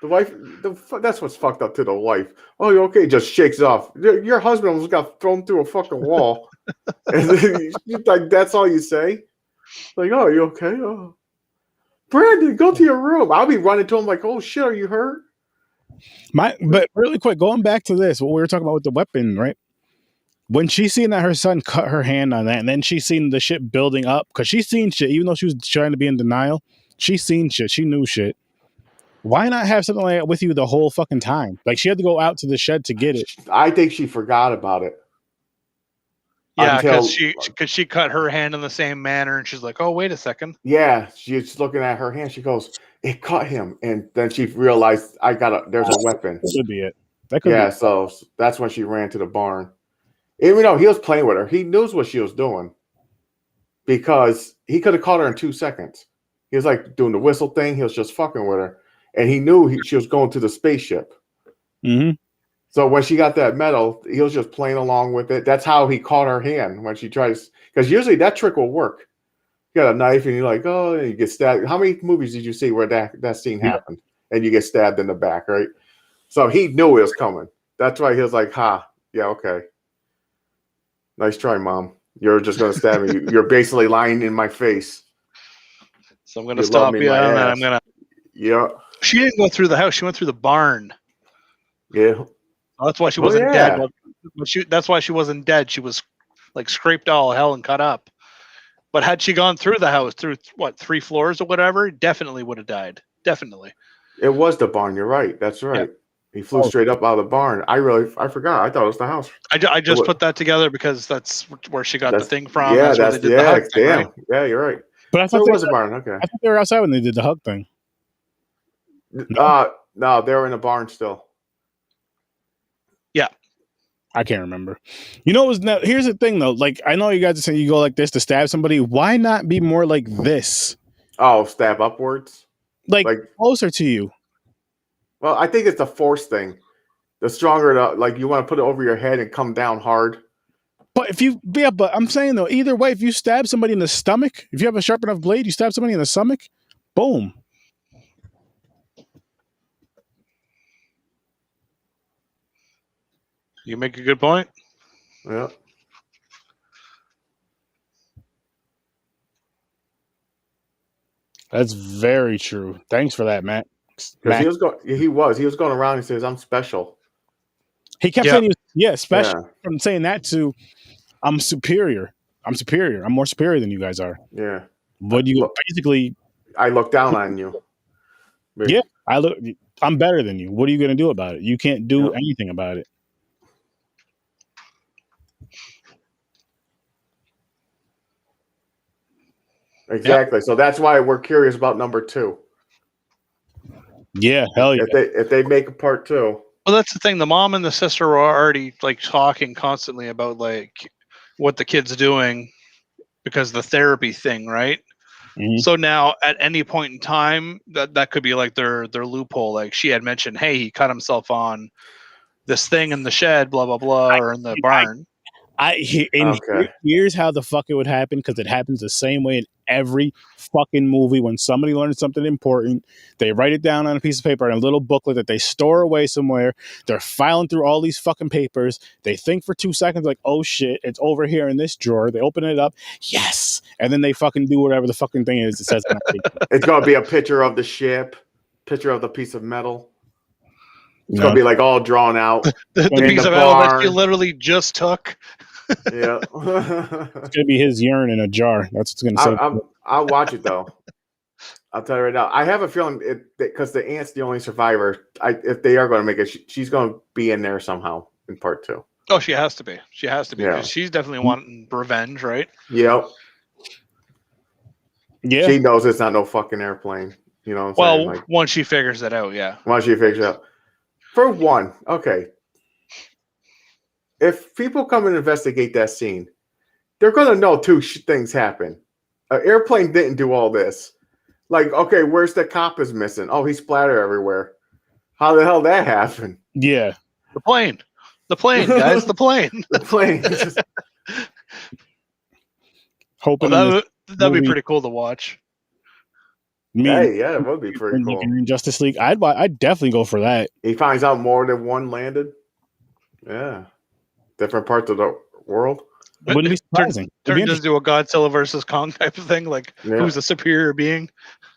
S2: the wife, that's what's fucked up to the wife. Oh, you okay? Just shakes off. Your husband almost got thrown through a fucking wall. And then like, that's all you say? Like, oh, you okay? Oh, Brandon, go to your room. I'll be running to him like, oh shit, are you hurt?
S1: But really quick, going back to this, what we were talking about with the weapon, right? When she seen that her son cut her hand on that, and then she seen the shit building up, because she seen shit, even though she was trying to be in denial, she seen shit. She knew shit. Why not have something like that with you the whole fucking time? Like, she had to go out to the shed to get it.
S2: I think she forgot about it.
S3: Yeah, because she cut her hand in the same manner, and she's like, "Oh, wait a second."
S2: Yeah, she's looking at her hand. She goes, "It cut him," and then she realized, there's a weapon.
S1: That could be it.
S2: So that's when she ran to the barn. Even though he was playing with her, he knows what she was doing because he could have caught her in 2 seconds. He was like doing the whistle thing. He was just fucking with her. And he knew she was going to the spaceship.
S1: Mm-hmm.
S2: So when she got that medal, he was just playing along with it. That's how he caught her hand when she tries. Because usually that trick will work. You got a knife and you're like, oh, and you get stabbed. How many movies did you see where that scene happened? And you get stabbed in the back, right? So he knew it was coming. That's why he was like, yeah, okay. Nice try, Mom. You're just going to stab me. You're basically lying in my face.
S3: So I'm going to stop you, and then I'm going to...
S2: Yeah.
S3: She didn't go through the house. She went through the barn.
S2: Yeah.
S3: That's why she wasn't dead. That's why she wasn't dead. She was like scraped all hell and cut up. But had she gone through the house, through 3 floors or whatever, definitely would have died. Definitely.
S2: It was the barn. You're right. That's right. Yeah. He flew straight up out of the barn. I forgot. I thought it was the house.
S3: I just put that together because that's where she got the thing from.
S2: Yeah,
S3: that's the hug thing, right?
S2: Yeah, you're right.
S1: But I thought
S2: it was a barn. Okay.
S1: I thought they were outside when they did the hug thing.
S2: No, they were in the barn still.
S3: Yeah.
S1: I can't remember. You know, here's the thing though. Like, I know you guys are saying you go like this to stab somebody. Why not be more like this?
S2: Oh, stab upwards.
S1: Like
S2: Like,
S1: closer to you.
S2: well, I think it's a force thing. The stronger, like you want to put it over your head and come down hard.
S1: But but I'm saying though, either way, if you stab somebody in the stomach, if you have a sharp enough blade, you stab somebody in the stomach, boom.
S3: You make a good point.
S2: Yeah.
S1: That's very true. Thanks for that, Matt.
S2: Because he was going around and says, "I'm special."
S1: He kept saying, special.
S2: Yeah.
S1: From saying that to, I'm superior. I'm superior. I'm more superior than you guys are.
S2: Yeah.
S1: But you basically,
S2: I look down on you.
S1: Yeah, I'm better than you. What are you going to do about it? You can't do anything about it.
S2: Exactly. Yep. So that's why we're curious about number 2.
S1: Yeah, hell yeah.
S2: If they make a part 2.
S3: Well, that's the thing. The mom and the sister were already like talking constantly about like what the kid's doing because of the therapy thing, right? Mm-hmm. So now at any point in time, that could be like their loophole. Like she had mentioned, hey, he cut himself on this thing in the shed, blah blah blah, or in the barn.
S1: Here's how the fuck it would happen, because it happens the same way in every fucking movie. When somebody learns something important, they write it down on a piece of paper in a little booklet that they store away somewhere. They're filing through all these fucking papers. They think for 2 seconds like, oh shit, it's over here in this drawer. They open it up, yes, and then they fucking do whatever the fucking thing is it says on that paper.
S2: It's gonna be a picture of the ship, picture of the piece of metal. It's gonna be like all drawn out.
S3: the piece of metal that you literally just took.
S2: Yeah.
S1: It's gonna be his urine in a jar. That's what's gonna say.
S2: I'll watch it though. I'll tell you right now. I have a feeling because the aunt's the only survivor. If they are going to make it, she's going to be in there somehow in part 2.
S3: Oh, she has to be. She has to be because she's definitely wanting revenge, right?
S2: Yep.
S1: Yeah.
S2: She knows it's not no fucking airplane. You know what I'm saying? Like,
S3: once she figures it out, yeah.
S2: Once she figures it out. For one, okay. If people come and investigate that scene, they're going to know 2 things happen. An airplane didn't do all this. Like, okay, where's the cop is missing? Oh, he's splattered everywhere. How the hell that happened?
S1: Yeah.
S3: The plane, guys, the plane.
S2: The plane.
S1: Hoping
S3: that'd be pretty cool to watch.
S2: Yeah, it would be pretty cool.
S1: In Justice League, I'd definitely go for that.
S2: He finds out more than one landed. Yeah. Different parts of the world.
S1: Wouldn't be surprising.
S3: Turn into a Godzilla versus Kong type of thing. Like, who's the superior being?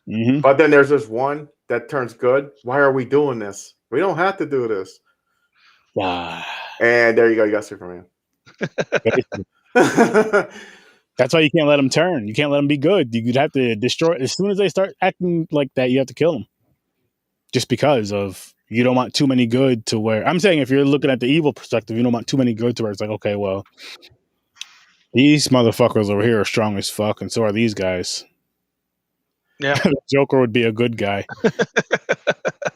S1: Mm-hmm.
S2: But then there's this one that turns good. Why are we doing this? We don't have to do this.
S1: Wow.
S2: And there you go. You got Superman.
S1: That's why you can't let them turn. You can't let them be good. You'd have to destroy. As soon as they start acting like that, you have to kill them. Just because of you don't want too many good to where I'm saying if you're looking at the evil perspective, you don't want too many good to where it's like, okay, well, these motherfuckers over here are strong as fuck, and so are these guys.
S3: Yeah,
S1: Joker would be a good guy.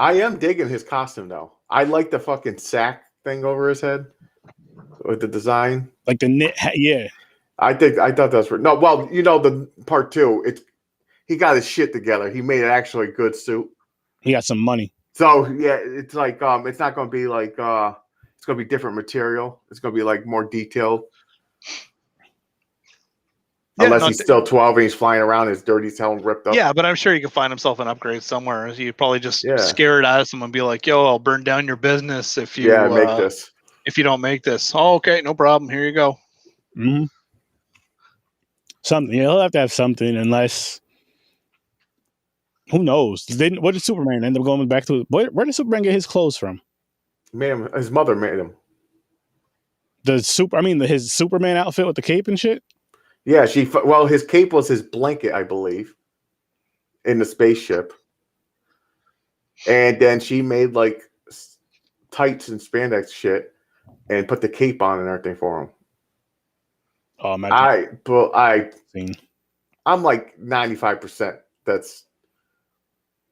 S2: I am digging his costume though. I like the fucking sack thing over his head with the design,
S1: like the knit. Yeah,
S2: I thought that's no. Well, you know the part 2. He got his shit together. He made an actually good suit.
S1: He got some money.
S2: So yeah, it's like it's not going to be like it's going to be different material. It's going to be like more detailed. Yeah, unless he's still 12 and he's flying around his dirty tail ripped up.
S3: Yeah, but I'm sure he can find himself an upgrade somewhere. You probably just scare it out of someone and be like, yo, I'll burn down your business if you
S2: make this.
S3: If you don't make this. Oh, okay, no problem. Here you go.
S1: Mm-hmm. Something. Yeah, he'll have to have something unless who knows? What did Superman end up going back to? Where did Superman get his clothes from?
S2: His mother made him.
S1: His Superman outfit with the cape and shit?
S2: Yeah, his cape was his blanket, I believe, in the spaceship. And then she made like tights and spandex shit and put the cape on and everything for him.
S1: Oh,
S2: I'm like 95% that's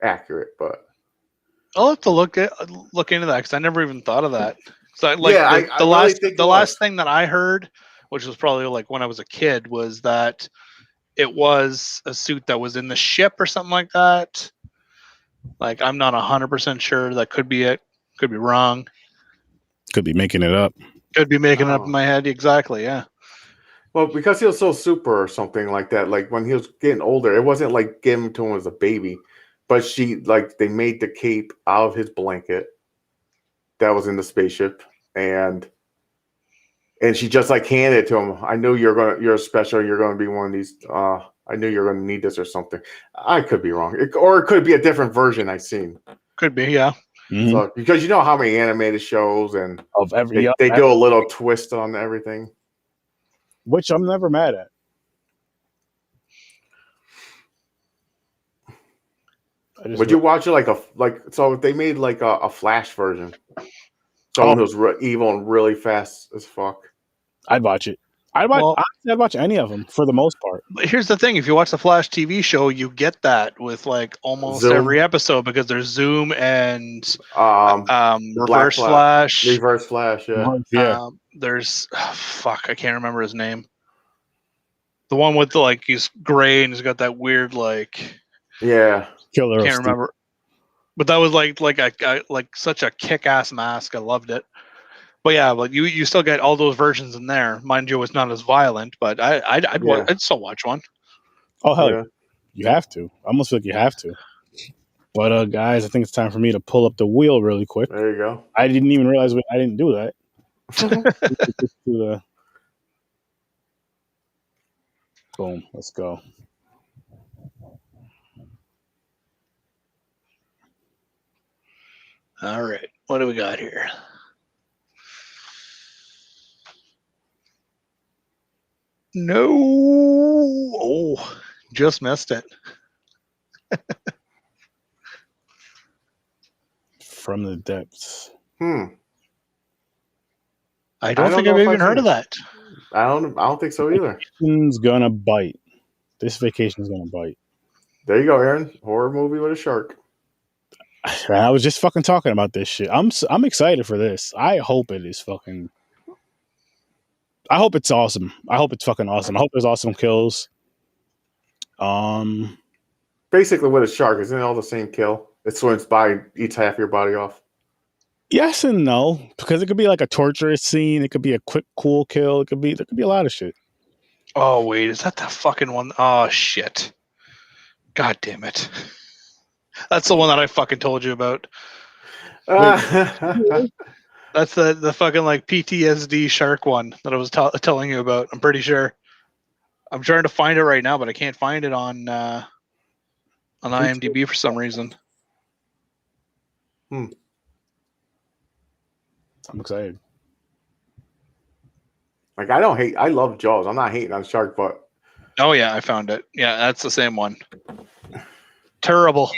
S2: accurate, but
S3: I'll have to look into that because I never even thought of that. So like
S2: Yeah,
S3: the,
S2: I
S3: the
S2: really
S3: last
S2: think
S3: the
S2: it
S3: last
S2: was.
S3: thing that I heard, which was probably like when I was a kid, was that it was a suit that was in the ship or something like that. Like I'm not 100% sure. That could be it. Could be wrong.
S1: Could be making it up.
S3: Could be making it up in
S2: Oh.
S3: my head. Exactly. Yeah.
S2: Well, because he was so super or something like that. Like when he was getting older, it wasn't like given to him as a baby, but they made the cape out of his blanket that was in the spaceship, and she just like handed it to him. I knew you're special. You're gonna be one of these. I knew you're gonna need this or something. I could be wrong, or it could be a different version I've seen.
S3: Could be. Yeah.
S1: Mm-hmm.
S2: So because you know how many animated shows and
S1: Of every,
S2: they do a little twist on everything,
S1: which I'm never mad at.
S2: Would you watch it so if they made like a Flash version, someone who's evil and really fast as fuck?
S1: I'd watch it. I'd watch any of them for the most part.
S3: But here's the thing: if you watch the Flash TV show, you get that with like almost
S2: Zoom.
S3: every episode because there's Zoom and
S2: Reverse
S3: Flash.
S2: Reverse Flash, yeah.
S3: There's fuck, I can't remember his name. The one with like he's gray and he's got that weird like
S1: Killer.
S3: Can't remember. But that was like such a kick-ass mask. I loved it. But yeah, like you still get all those versions in there. Mind you, it's not as violent, but I'd still watch one.
S1: Oh hell yeah. You have to. I almost feel like you have to. But guys, I think it's time for me to pull up the wheel really quick.
S2: There you go.
S1: I didn't even realize I didn't do that. Boom. Let's go.
S3: All right. What do we got here? No. Oh, just missed it.
S1: From the depths.
S3: I don't think I've even heard of that.
S2: I don't think so either.
S1: Vacation's gonna bite. This vacation's gonna bite.
S2: There you go, Aaron. Horror movie with a shark.
S1: I was just fucking talking about this shit. I'm excited for this. I hope it is fucking. I hope it's awesome. I hope it's fucking awesome. I hope there's awesome kills.
S2: Basically, with a shark, isn't it all the same kill? It swims by, eats half your body off.
S1: Yes and no, because it could be like a torturous scene. It could be a quick, cool kill. There could be a lot of shit.
S3: Oh wait, is that the fucking one? Oh shit! God damn it! That's the one that I fucking told you about. That's the fucking like PTSD shark one that I was telling you about. I'm pretty sure. I'm trying to find it right now, but I can't find it on IMDb for some reason.
S1: I'm excited.
S2: Like I love Jaws. I'm not hating on shark, but
S3: oh yeah, I found it. Yeah, that's the same one. Terrible.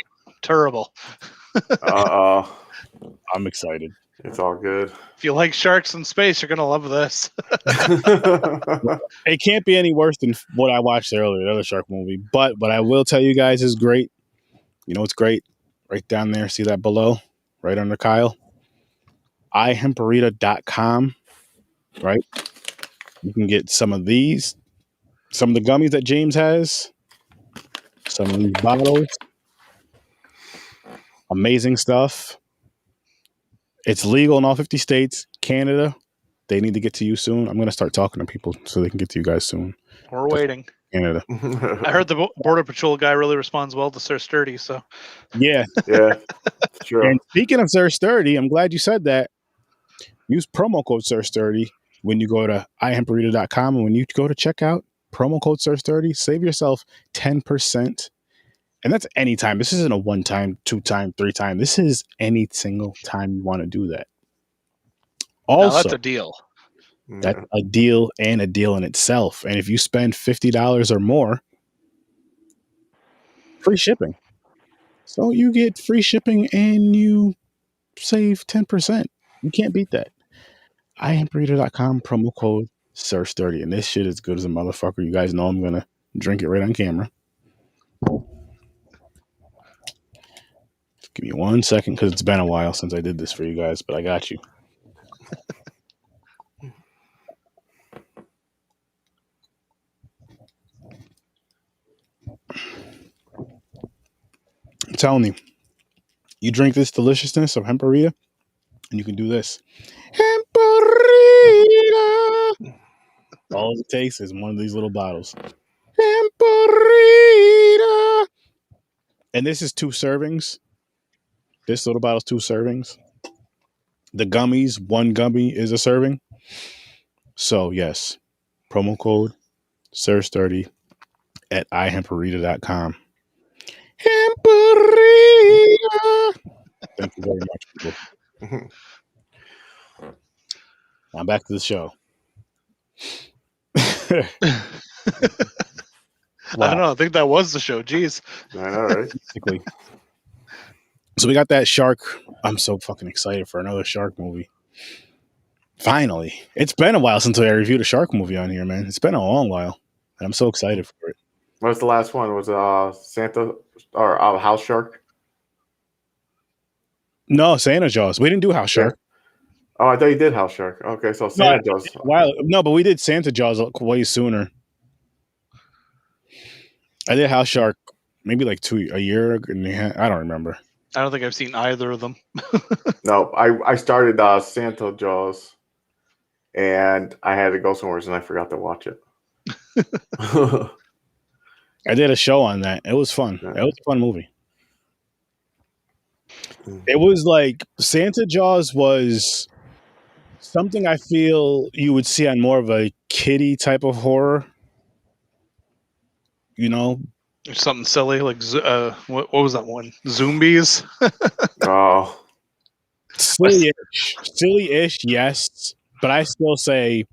S1: I'm excited.
S2: It's all good.
S3: If you like sharks in space, you're gonna love this.
S1: It can't be any worse than what I watched earlier, the other shark movie. But what I will tell you guys is great. You know what's great? Right down there, see that below? Right under Kyle? HEMPARITA.com. Right? You can get some of these, some of the gummies that James has, some of these bottles. Amazing stuff. It's legal in all 50 states. Canada, they need to get to you soon. I'm going to start talking to people so they can get to you guys soon.
S3: We're waiting.
S1: Canada.
S3: I heard the Border Patrol guy really responds well to Sir Sturdy, so.
S1: Yeah.
S2: True.
S1: And speaking of Sir Sturdy, I'm glad you said that. Use promo code Sir Sturdy when you go to ihemparita.com, and when you go to checkout, promo code Sir Sturdy, save yourself 10%. And that's any time. This isn't a 1 time, 2 time, 3 time. This is any single time you want to do that. Also,
S3: now that's a deal.
S1: That's a deal and a deal in itself. And if you spend $50 or more, free shipping. So you get free shipping and you save 10%. You can't beat that. ihemparita.com, promo code Sir30. And this shit is good as a motherfucker. You guys know I'm going to drink it right on camera. Give me 1 second because it's been a while since I did this for you guys, but I got you. I'm telling you, you drink this deliciousness of Hemparita, and you can do this. Hemparita. All it takes is one of these little bottles. Hemparita. And this is 2 servings. This little bottle is 2 servings. The gummies, 1 gummy is a serving. So, yes, promo code SIRS30 at ihemparita.com. Hemparita. Thank you very much, people. Now back to the show.
S3: I don't know. I think that was the show. Jeez.
S2: I know, right?
S1: Basically. So we got that shark. I'm so fucking excited for another shark movie. Finally. It's been a while since I reviewed a shark movie on here, man. It's been a long while. And I'm so excited for it.
S2: What's the last one? Was Santa or House Shark?
S1: No, Santa Jaws. We didn't do House Shark.
S2: Oh, I thought you did House Shark. Okay, so Santa Jaws.
S1: No, but we did Santa Jaws way sooner. I did House Shark maybe like a year ago. I don't remember.
S3: I don't think I've seen either of them.
S2: No, I started Santa Jaws, and I had to go somewhere, and I forgot to watch it.
S1: I did a show on that. It was fun. It was a fun movie. It was like Santa Jaws was something I feel you would see on more of a kiddie type of horror. You know?
S3: Something silly like what was that one? Zombies.
S2: Oh,
S1: silly-ish, yes, but I still say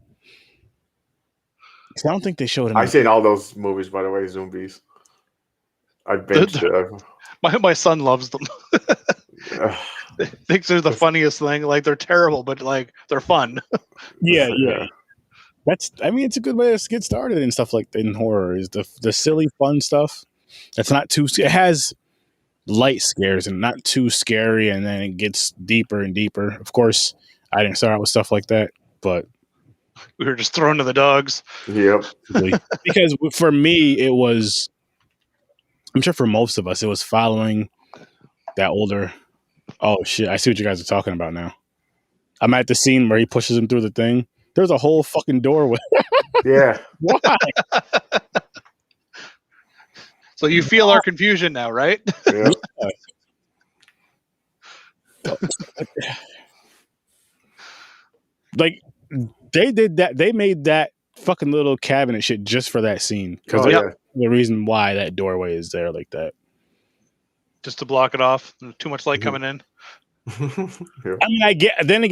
S1: I don't think they showed him.
S2: I've seen all those movies, by the way. Zombies. I binged it.
S3: My son loves them. Thinks they're the funniest thing. Like they're terrible, but like they're fun.
S1: Yeah. It's a good way to get started and stuff like that in horror is the silly fun stuff. That's not too. It has light scares and not too scary, and then it gets deeper and deeper. Of course, I didn't start out with stuff like that, but
S3: we were just thrown to the dogs.
S2: Yep.
S1: Because for me, it was. I'm sure for most of us, it was following that older. Oh shit! I see what you guys are talking about now. I'm at the scene where he pushes him through the thing. There's a whole fucking doorway.
S2: Yeah.
S1: Why?
S3: So you feel our confusion now, right?
S2: Yeah.
S1: Like they did that. They made that fucking little cabinet shit just for that scene because the reason why that doorway is there like that.
S3: Just to block it off. There's too much light coming in.
S2: Yeah.
S1: I mean,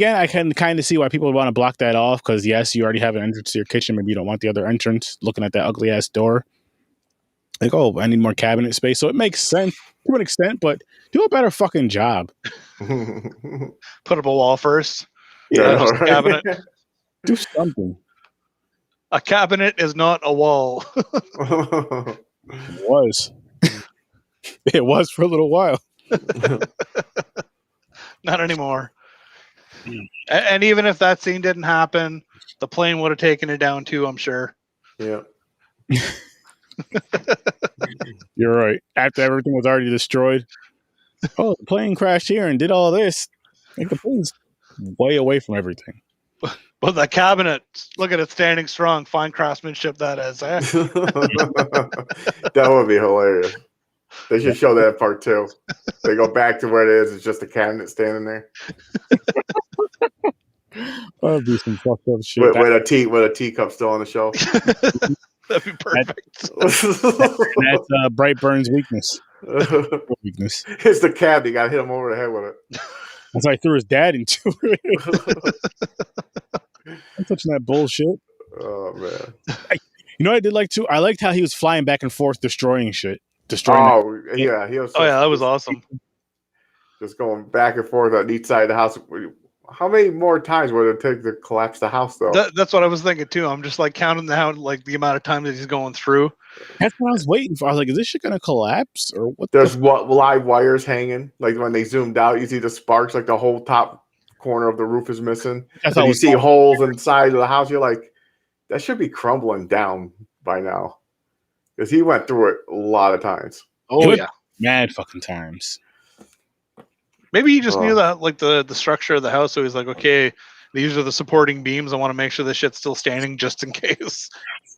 S1: I can kind of see why people would want to block that off because yes, you already have an entrance to your kitchen. Maybe you don't want the other entrance looking at that ugly ass door. Like, oh, I need more cabinet space. So it makes sense to an extent, but do a better fucking job.
S3: Put up a wall first.
S2: Yeah,
S3: Just
S2: right.
S3: a cabinet.
S1: Do something.
S3: A cabinet is not a wall.
S1: It was. It was for a little while.
S3: Not anymore. And even if that scene didn't happen, the plane would have taken it down too, I'm sure.
S2: Yeah.
S1: You're right. After everything was already destroyed. Oh, the plane crashed here and did all this. Like the plane's way away from everything.
S3: But the cabinet, look at it standing strong. Fine craftsmanship that is. Eh?
S2: That would be hilarious. They should show that part too. They go back to where it is. It's just a cabinet standing there.
S1: That'd be some fucked up shit.
S2: With a teacup still on the shelf.
S3: That'd be perfect.
S1: That's Brightburn's weakness.
S2: It's the cab. You got to hit him over the head with it.
S1: That's why I threw his dad into it. I'm touching that bullshit.
S2: Oh man!
S1: You know what I did like too? I liked how he was flying back and forth, destroying shit.
S2: Yeah, he was.
S3: That was awesome.
S2: Just going back and forth on each side of the house. How many more times would it take to collapse the house, though?
S3: That's what I was thinking too. I'm just like counting down like the amount of time that he's going through.
S1: That's what I was waiting for. I was like, is this shit gonna collapse or what?
S2: There's live wires hanging. Like when they zoomed out, you see the sparks, like the whole top corner of the roof is missing.
S1: That's
S2: And you
S1: always
S2: see holes inside of the house. You're like, that should be crumbling down by now. Because he went through it a lot of times.
S3: Oh yeah.
S1: mad fucking times.
S3: Maybe he just knew that, like the structure of the house. So he's like, okay, these are the supporting beams. I want to make sure the shit's still standing just in case.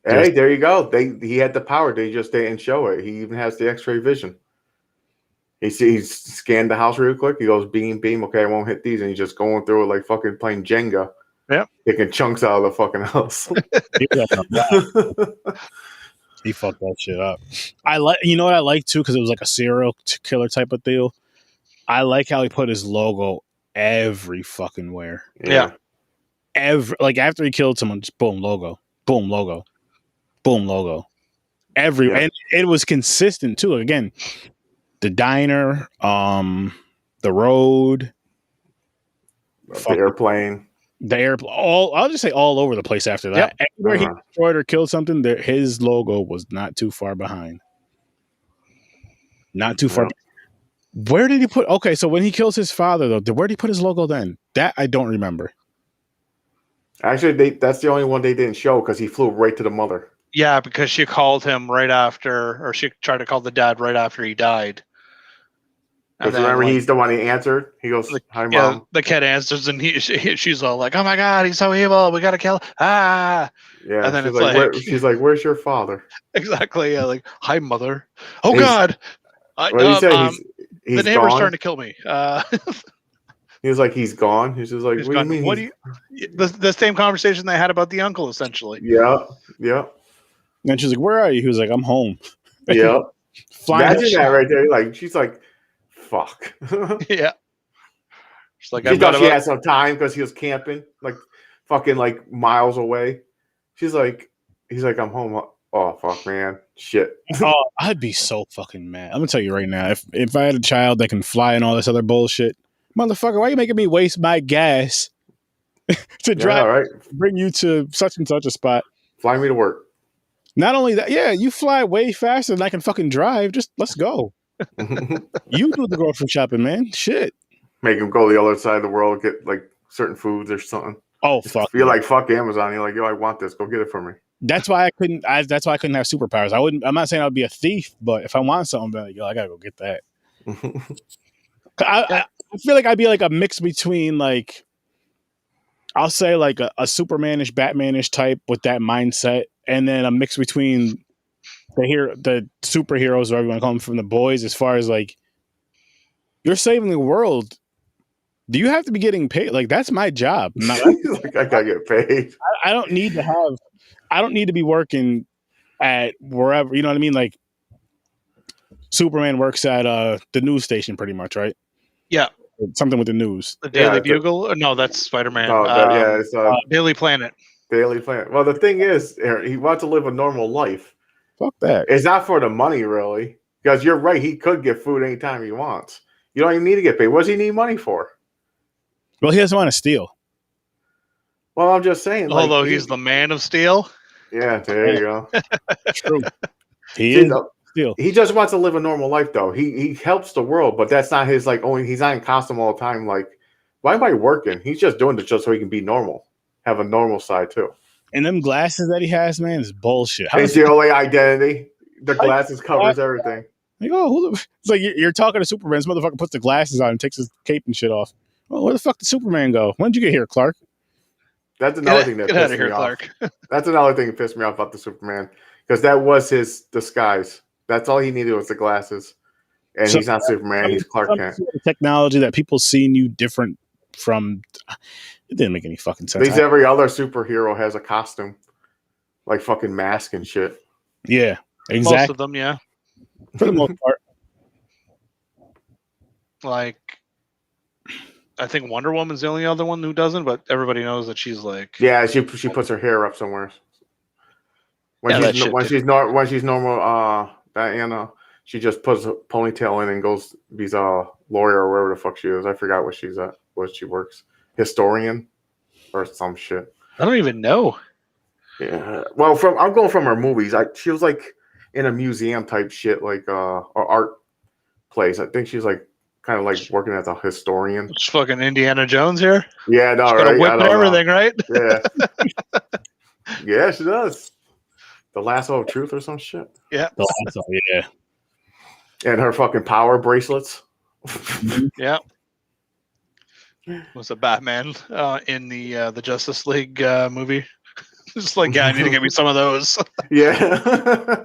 S2: Hey, there you go. He had the power. They just didn't show it. He even has the X-ray vision. He scanned the house real quick. He goes beam. Okay, I won't hit these, and he's just going through it like fucking playing Jenga.
S3: Yeah,
S2: taking chunks out of the fucking house.
S1: He fucked that shit up. You know what I like too, because it was like a serial killer type of deal. I like how he put his logo every fucking where.
S3: Yeah.
S1: Like after he killed someone, just boom logo, boom logo, boom logo. And it was consistent too. Again, the diner, the road,
S2: the airplane.
S1: I'll just say all over the place after that.
S3: Yep.
S1: Everywhere he destroyed or killed something, his logo was not too far behind. Not too far. Where did he put? Okay, so when he kills his father, though, where did he put his logo then? That I don't remember.
S2: Actually, that's the only one they didn't show because he flew right to the mother.
S3: Yeah, because she called him right after, or she tried to call the dad right after he died.
S2: Because remember, he's the one he answered. He goes, "Hi, Mom."
S3: Yeah, the kid answers, and she's all like, "Oh my God, he's so evil. We gotta kill him." Ah.
S2: Yeah,
S3: and then
S2: she's like, "Where's your father?"
S3: Exactly. Yeah, like, "Hi, mother." Oh God.
S2: What did he say? He's
S3: the neighbor's
S2: gone?
S3: trying to kill me.
S2: He was like, "He's gone." He's just like,
S3: he's
S2: "What
S3: gone.
S2: do you mean?"
S3: What do you? The same conversation they had about the uncle, essentially.
S2: Yeah.
S1: And she's like, "Where are you?" He was like, "I'm home."
S2: Yeah. Imagine that right there. Like she's like, "Fuck."
S3: Yeah. She's like,
S2: she thought she had some time because he was camping, like fucking like miles away. He's like, "I'm home." Oh fuck, man, shit.
S1: Oh, I'd be so fucking mad. I'm gonna tell you right now, if I had a child that can fly and all this other bullshit, motherfucker, why are you making me waste my gas to drive, bring you to such and such a spot?
S2: Fly me to work.
S1: Not only that, yeah, you fly way faster than I can fucking drive. Just let's go. You do the grocery shopping, man. Shit.
S2: Make him go to the other side of the world, get like certain foods or something.
S1: Oh fuck.
S2: Feel like fuck Amazon. You're like, yo, I want this. Go get it for me.
S1: That's why I couldn't. That's why I couldn't have superpowers. I'm not saying I'd be a thief, but if I want something, I'd be like, yo, I gotta go get that. I feel like I'd be like a mix between like, I'll say like a Supermanish, Batmanish type with that mindset, and then a mix between the superheroes, or everyone call them, from the boys, as far as like, you're saving the world. Do you have to be getting paid? Like, that's my job.
S2: Like, I gotta get paid.
S1: I don't need to be working at wherever, you know what I mean? Like, Superman works at the news station pretty much, right?
S3: Yeah.
S1: Something with the news.
S3: The Daily Bugle? No, that's Spider-Man.
S2: No, it's
S3: Daily Planet.
S2: Daily Planet. Well, the thing is, Aaron, he wants to live a normal life.
S1: Fuck that.
S2: It's not for the money, really. Because you're right, he could get food anytime he wants. You don't even need to get paid. What does he need money for?
S1: Well, he doesn't want to steal.
S2: Well, I'm just saying.
S3: Although he's the Man of Steel.
S2: Yeah, there you go.
S1: True. He
S2: just wants to live a normal life, though. He helps the world, but that's not his he's not in costume all the time. Like, why am I working? He's just doing it just so he can be normal, have a normal side too.
S1: And them glasses that he has, man, is bullshit.
S2: It's the only identity. The glasses covers everything.
S1: Like, it's like you're talking to Superman. This motherfucker puts the glasses on and takes his cape and shit off. Well, where the fuck did Superman go? When did you get here, Clark?
S2: That's another thing that pissed me off.
S3: Clark.
S2: That's another thing that pissed me off about the Superman, because that was his disguise. That's all he needed was the glasses, and he's not Superman. He's Clark Kent.
S1: Technology that people seeing you different from. It didn't make any fucking sense.
S2: Every other superhero has a costume, like fucking mask and shit.
S1: Yeah, exactly.
S3: Most of them, yeah.
S1: For the most part.
S3: Like, I think Wonder Woman's the only other one who doesn't, but everybody knows that she's like.
S2: Yeah, she puts her hair up somewhere. When she's normal, Diana, she just puts a ponytail in and goes be a lawyer or wherever the fuck she is. I forgot what she's at. What she works, historian, or some shit.
S3: I don't even know.
S2: Yeah, well, I'm going from her movies. She was like in a museum type shit, like or art place. I think she's like kind of like working as a historian.
S3: It's fucking Indiana Jones here.
S2: Yeah, no,
S3: She's got a
S2: right?
S3: whip
S2: I
S3: and
S2: don't know.
S3: everything, right?
S2: Yeah. Yeah, she does. The lasso of truth or some shit.
S3: Yeah.
S1: The lasso, yeah.
S2: And her fucking power bracelets.
S3: Yeah. Was a Batman in the Justice League movie? Just like, yeah, I need to get me some of those.
S2: Yeah.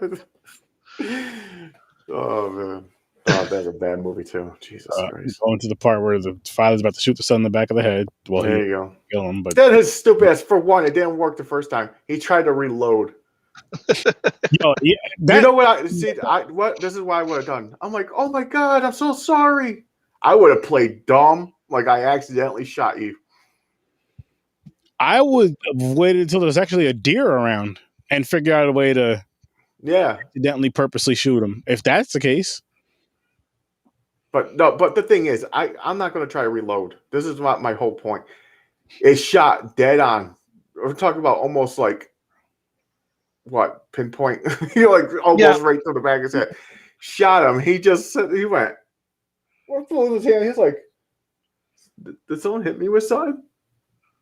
S2: Oh man. Oh, that's a bad movie too. Jesus Christ.
S1: Going to the part where the father's about to shoot the son in the back of the head. Well,
S2: There
S1: he
S2: you go.
S1: kill him, but
S2: Then his stupid ass, for one, it didn't work the first time. He tried to reload.
S1: yo, yeah,
S2: You know what I see? This is what I would have done. I'm like, oh my god, I'm so sorry. I would have played dumb, like I accidentally shot you.
S1: I would have waited until there was actually a deer around and figure out a way to accidentally purposely shoot him. If that's the case.
S2: But no, but the thing is, I'm not going to try to reload. This is not my whole point. It shot dead on. We're talking about almost like what pinpoint? Like almost right to the back of his head. Shot him. He went. What pulling his hand? He's like, did someone hit me with something?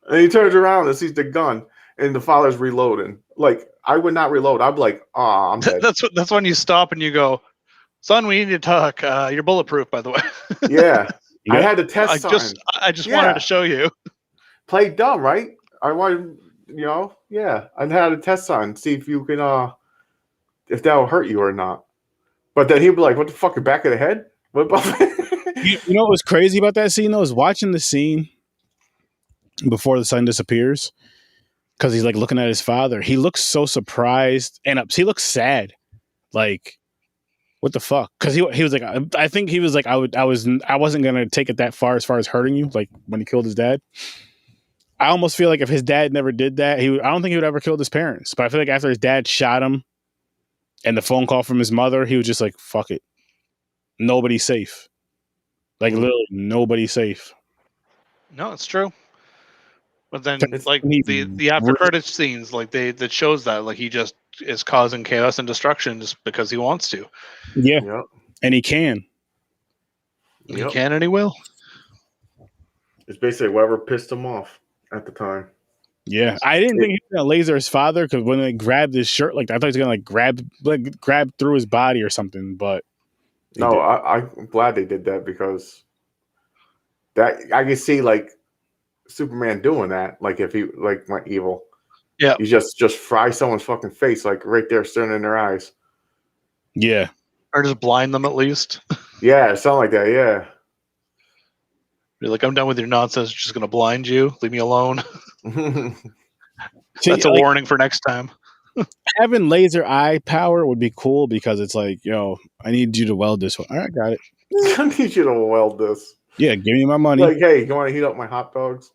S2: And he turns around and sees the gun, and the father's reloading. Like I would not reload. I'd be like, oh, I'm dead.
S3: That's when you stop and you go, son, we need to talk. You're bulletproof, by the way.
S2: Yeah. I had to test something.
S3: I just wanted to show you.
S2: Play dumb, right? I wanted, I had to test something, see if you can, if that will hurt you or not. But then he'd be like, what the fuck, your back of the head? What about
S1: You know what was crazy about that scene, though, is watching the scene before the son disappears, because he's like looking at his father. He looks so surprised and he looks sad. Like, what the fuck? Because he was like, I think he was like, I wasn't gonna take it that far as hurting you, like when he killed his dad. I almost feel like if his dad never did that, I don't think he would ever killed his parents. But I feel like after his dad shot him and the phone call from his mother, he was just like, fuck it. Nobody's safe. Like literally nobody's safe.
S3: No, it's true. But then like the after credits scenes, like that shows that like he just is causing chaos and destruction just because he wants to.
S1: Yeah. Yep. And he can.
S3: He can and he will.
S2: It's basically whoever pissed him off at the time.
S1: Yeah. I didn't think he was gonna laser his father, because when they grabbed his shirt, like I thought he was gonna like grab through his body or something, but
S2: no, I'm glad they did that, because that I can see like Superman doing that, like if he like went evil.
S3: Yeah.
S2: You just fry someone's fucking face, like right there staring in their eyes.
S1: Yeah.
S3: Or just blind them at least.
S2: Yeah, something like that, yeah.
S3: You're like, I'm done with your nonsense, just gonna blind you. Leave me alone.
S1: See,
S3: that's a warning for next time.
S1: Having laser eye power would be cool, because it's like, I need you to weld this one. All right, got it.
S2: I need you to weld this.
S1: Yeah, give me my money.
S2: Like, hey, you want to heat up my hot dogs?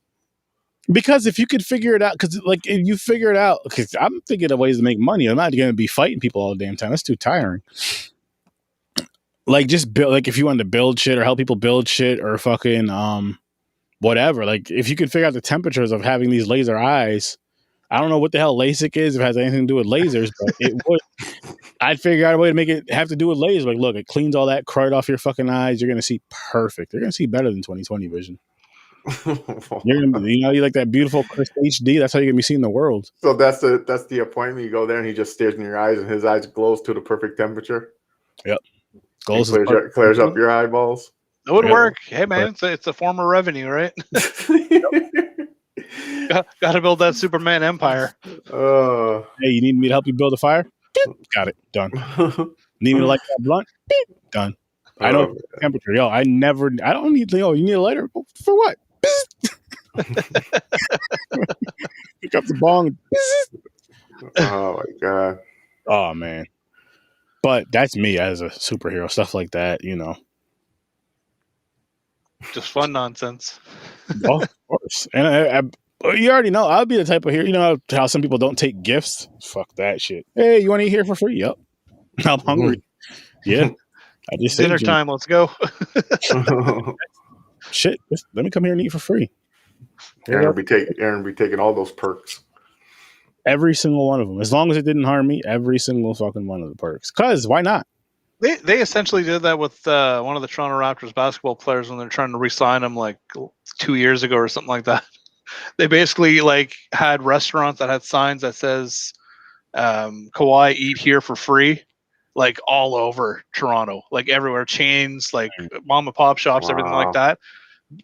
S1: Because if you could figure it out, because like if you figure it out, because I'm thinking of ways to make money. I'm not going to be fighting people all the damn time. That's too tiring. Like just build, like if you wanted to build shit or help people build shit or fucking whatever. Like if you could figure out the temperatures of having these laser eyes, I don't know what the hell LASIK is, if it has anything to do with lasers, but it would. I'd figure out a way to make it have to do with lasers. Like, look, it cleans all that crud off your fucking eyes. You're going to see perfect. You're going to see better than 20/20 vision. You're gonna, you like that beautiful crisp HD. That's how you're gonna be seeing the world.
S2: So that's the appointment. You go there and he just stares in your eyes, and his eyes glows to the perfect temperature.
S1: Yep,
S2: clears up your eyeballs.
S3: It would work. Hey man, it's a form of revenue, right? Got to build that Superman empire.
S1: Hey, you need me to help you build a fire? Got it. Done. Need me to light that blunt? Done. I know temperature. I don't need, you need a lighter? For what? Pick up the bong.
S2: Oh my god.
S1: Oh man. But that's me as a superhero, stuff like that,
S3: Just fun nonsense.
S1: Oh, of course. And you already know, I'll be the type of hero. You know how some people don't take gifts? Fuck that shit. Hey, you want to eat here for free? Yep. I'm hungry. Yeah. I just
S3: dinner time. Let's go.
S1: Shit. Let me come here and eat for free.
S2: Aaron be taking all those perks.
S1: Every single one of them. As long as it didn't harm me, every single fucking one of the perks. Because why not?
S3: They essentially did that with one of the Toronto Raptors basketball players when they're trying to re-sign him like 2 years ago or something like that. They basically like had restaurants that had signs that says Kawhi eat here for free, like all over Toronto, like everywhere, chains, like mom and pop shops, everything like that,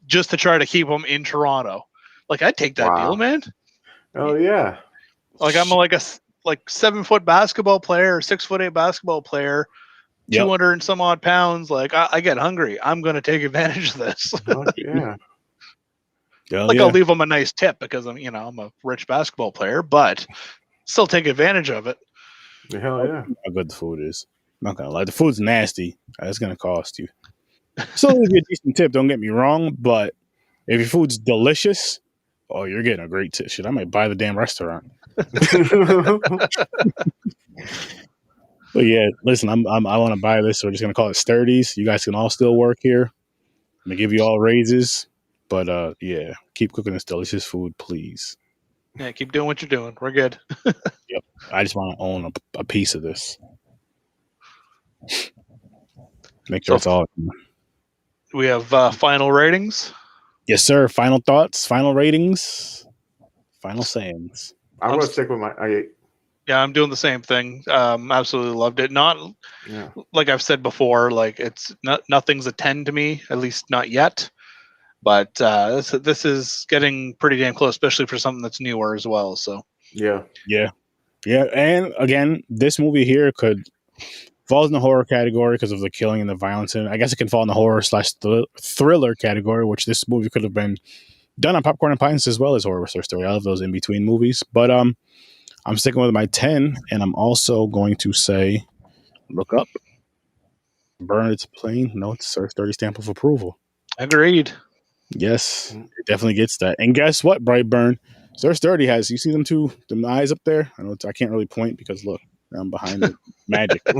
S3: just to try to keep them in Toronto. Like I'd take that deal, man.
S2: Oh yeah.
S3: Like I'm like a 7-foot basketball player, 6'8" basketball player, 200 and some odd pounds. Like I get hungry. I'm going to take advantage of this.
S2: Yeah.
S3: I'll leave them a nice tip because I'm a rich basketball player, but still take advantage of it.
S2: Hell yeah.
S1: How good the food is. I'm not gonna lie, the food's nasty. It's gonna cost you. So it'll be a decent tip. Don't get me wrong, but if your food's delicious, oh, you're getting a great tip. Shit, I might buy the damn restaurant. But yeah, listen, I want to buy this. So we're just gonna call it Sturdy's. You guys can all still work here. I'm gonna give you all raises, but yeah, keep cooking this delicious food, please.
S3: Yeah, keep doing what you're doing. We're good.
S1: Yep, I just want to own a piece of this. Make sure it's all.
S3: We have final ratings.
S1: Yes, sir. Final thoughts, final ratings, final sayings.
S2: I'm gonna stick with my.
S3: Yeah, I'm doing the same thing. Absolutely loved it. Not like I've said before, like it's nothing's a 10 to me, at least not yet. But this is getting pretty damn close, especially for something that's newer as well. So
S1: yeah. And again, this movie here falls in the horror category because of the killing and the violence, and I guess it can fall in the horror / thriller category, which this movie could have been done on Popcorn and Pints as well as Horror Story. I love those in between movies, but I'm sticking with my 10, and I'm also going to say, look up, burn its plane, notes, Sir Sturdy stamp of approval.
S3: Agreed.
S1: Yes, it definitely gets that. And guess what, Brightburn? Sir Sturdy has, you see them eyes up there? I know I can't really point because look, I'm behind the magic. But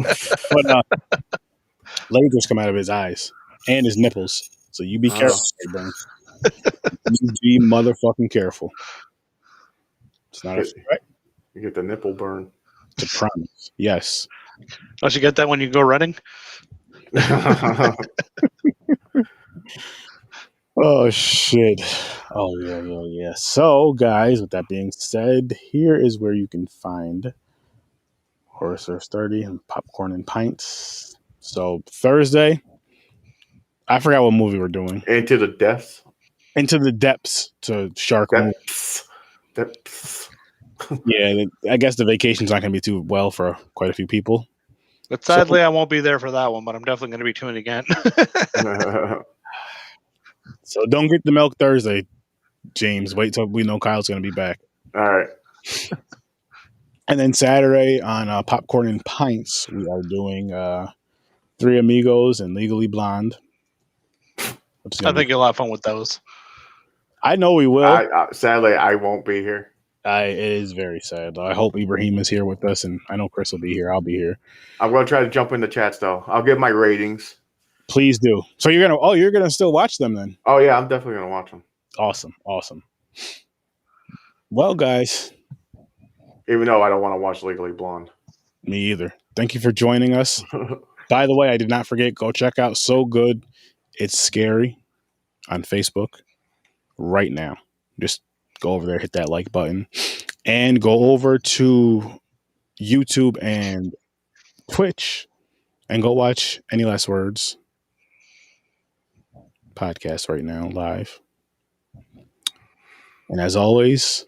S1: lasers come out of his eyes and his nipples. So you be careful, Brightburn. You be motherfucking careful. It's not a threat.
S2: You get the nipple burn.
S1: It's a promise. Yes.
S3: Don't you get that when you go running?
S1: Oh, shit. Oh, yeah. So, guys, with that being said, here is where you can find Horror Sir Sturdy and Popcorn and Pints. So, Thursday, I forgot what movie we're doing.
S2: Into the Depths.
S1: Into the Depths to Shark
S2: Depths.
S1: Yeah, I guess the vacation's not going to be too well for quite a few people.
S3: But sadly, I won't be there for that one, but I'm definitely going to be tuning again.
S1: So don't get the milk Thursday, James. Wait till we know Kyle's going to be back.
S2: All right.
S1: And then Saturday on Popcorn and Pints, we are doing Three Amigos and Legally Blonde.
S3: I think you'll have fun with those.
S1: I know we will.
S2: Sadly, I won't be here.
S1: It is very sad. I hope Ibrahim is here with us, and I know Chris will be here. I'll be here.
S2: I'm going to try to jump in the chats, though. I'll give my ratings.
S1: Please do. So you're gonna still watch them then?
S2: Oh yeah, I'm definitely gonna watch them.
S1: Awesome. Well, guys,
S2: even though I don't want to watch Legally Blonde.
S1: Me either. Thank you for joining us. By the way, I did not forget. Go check out So Good It's Scary on Facebook right now. Just go over there, hit that like button, and go over to YouTube and Twitch and go watch Any Last Words podcast right now live. And as always,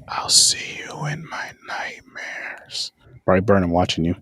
S1: I'll see you in my nightmares. Brightburn, I'm watching you.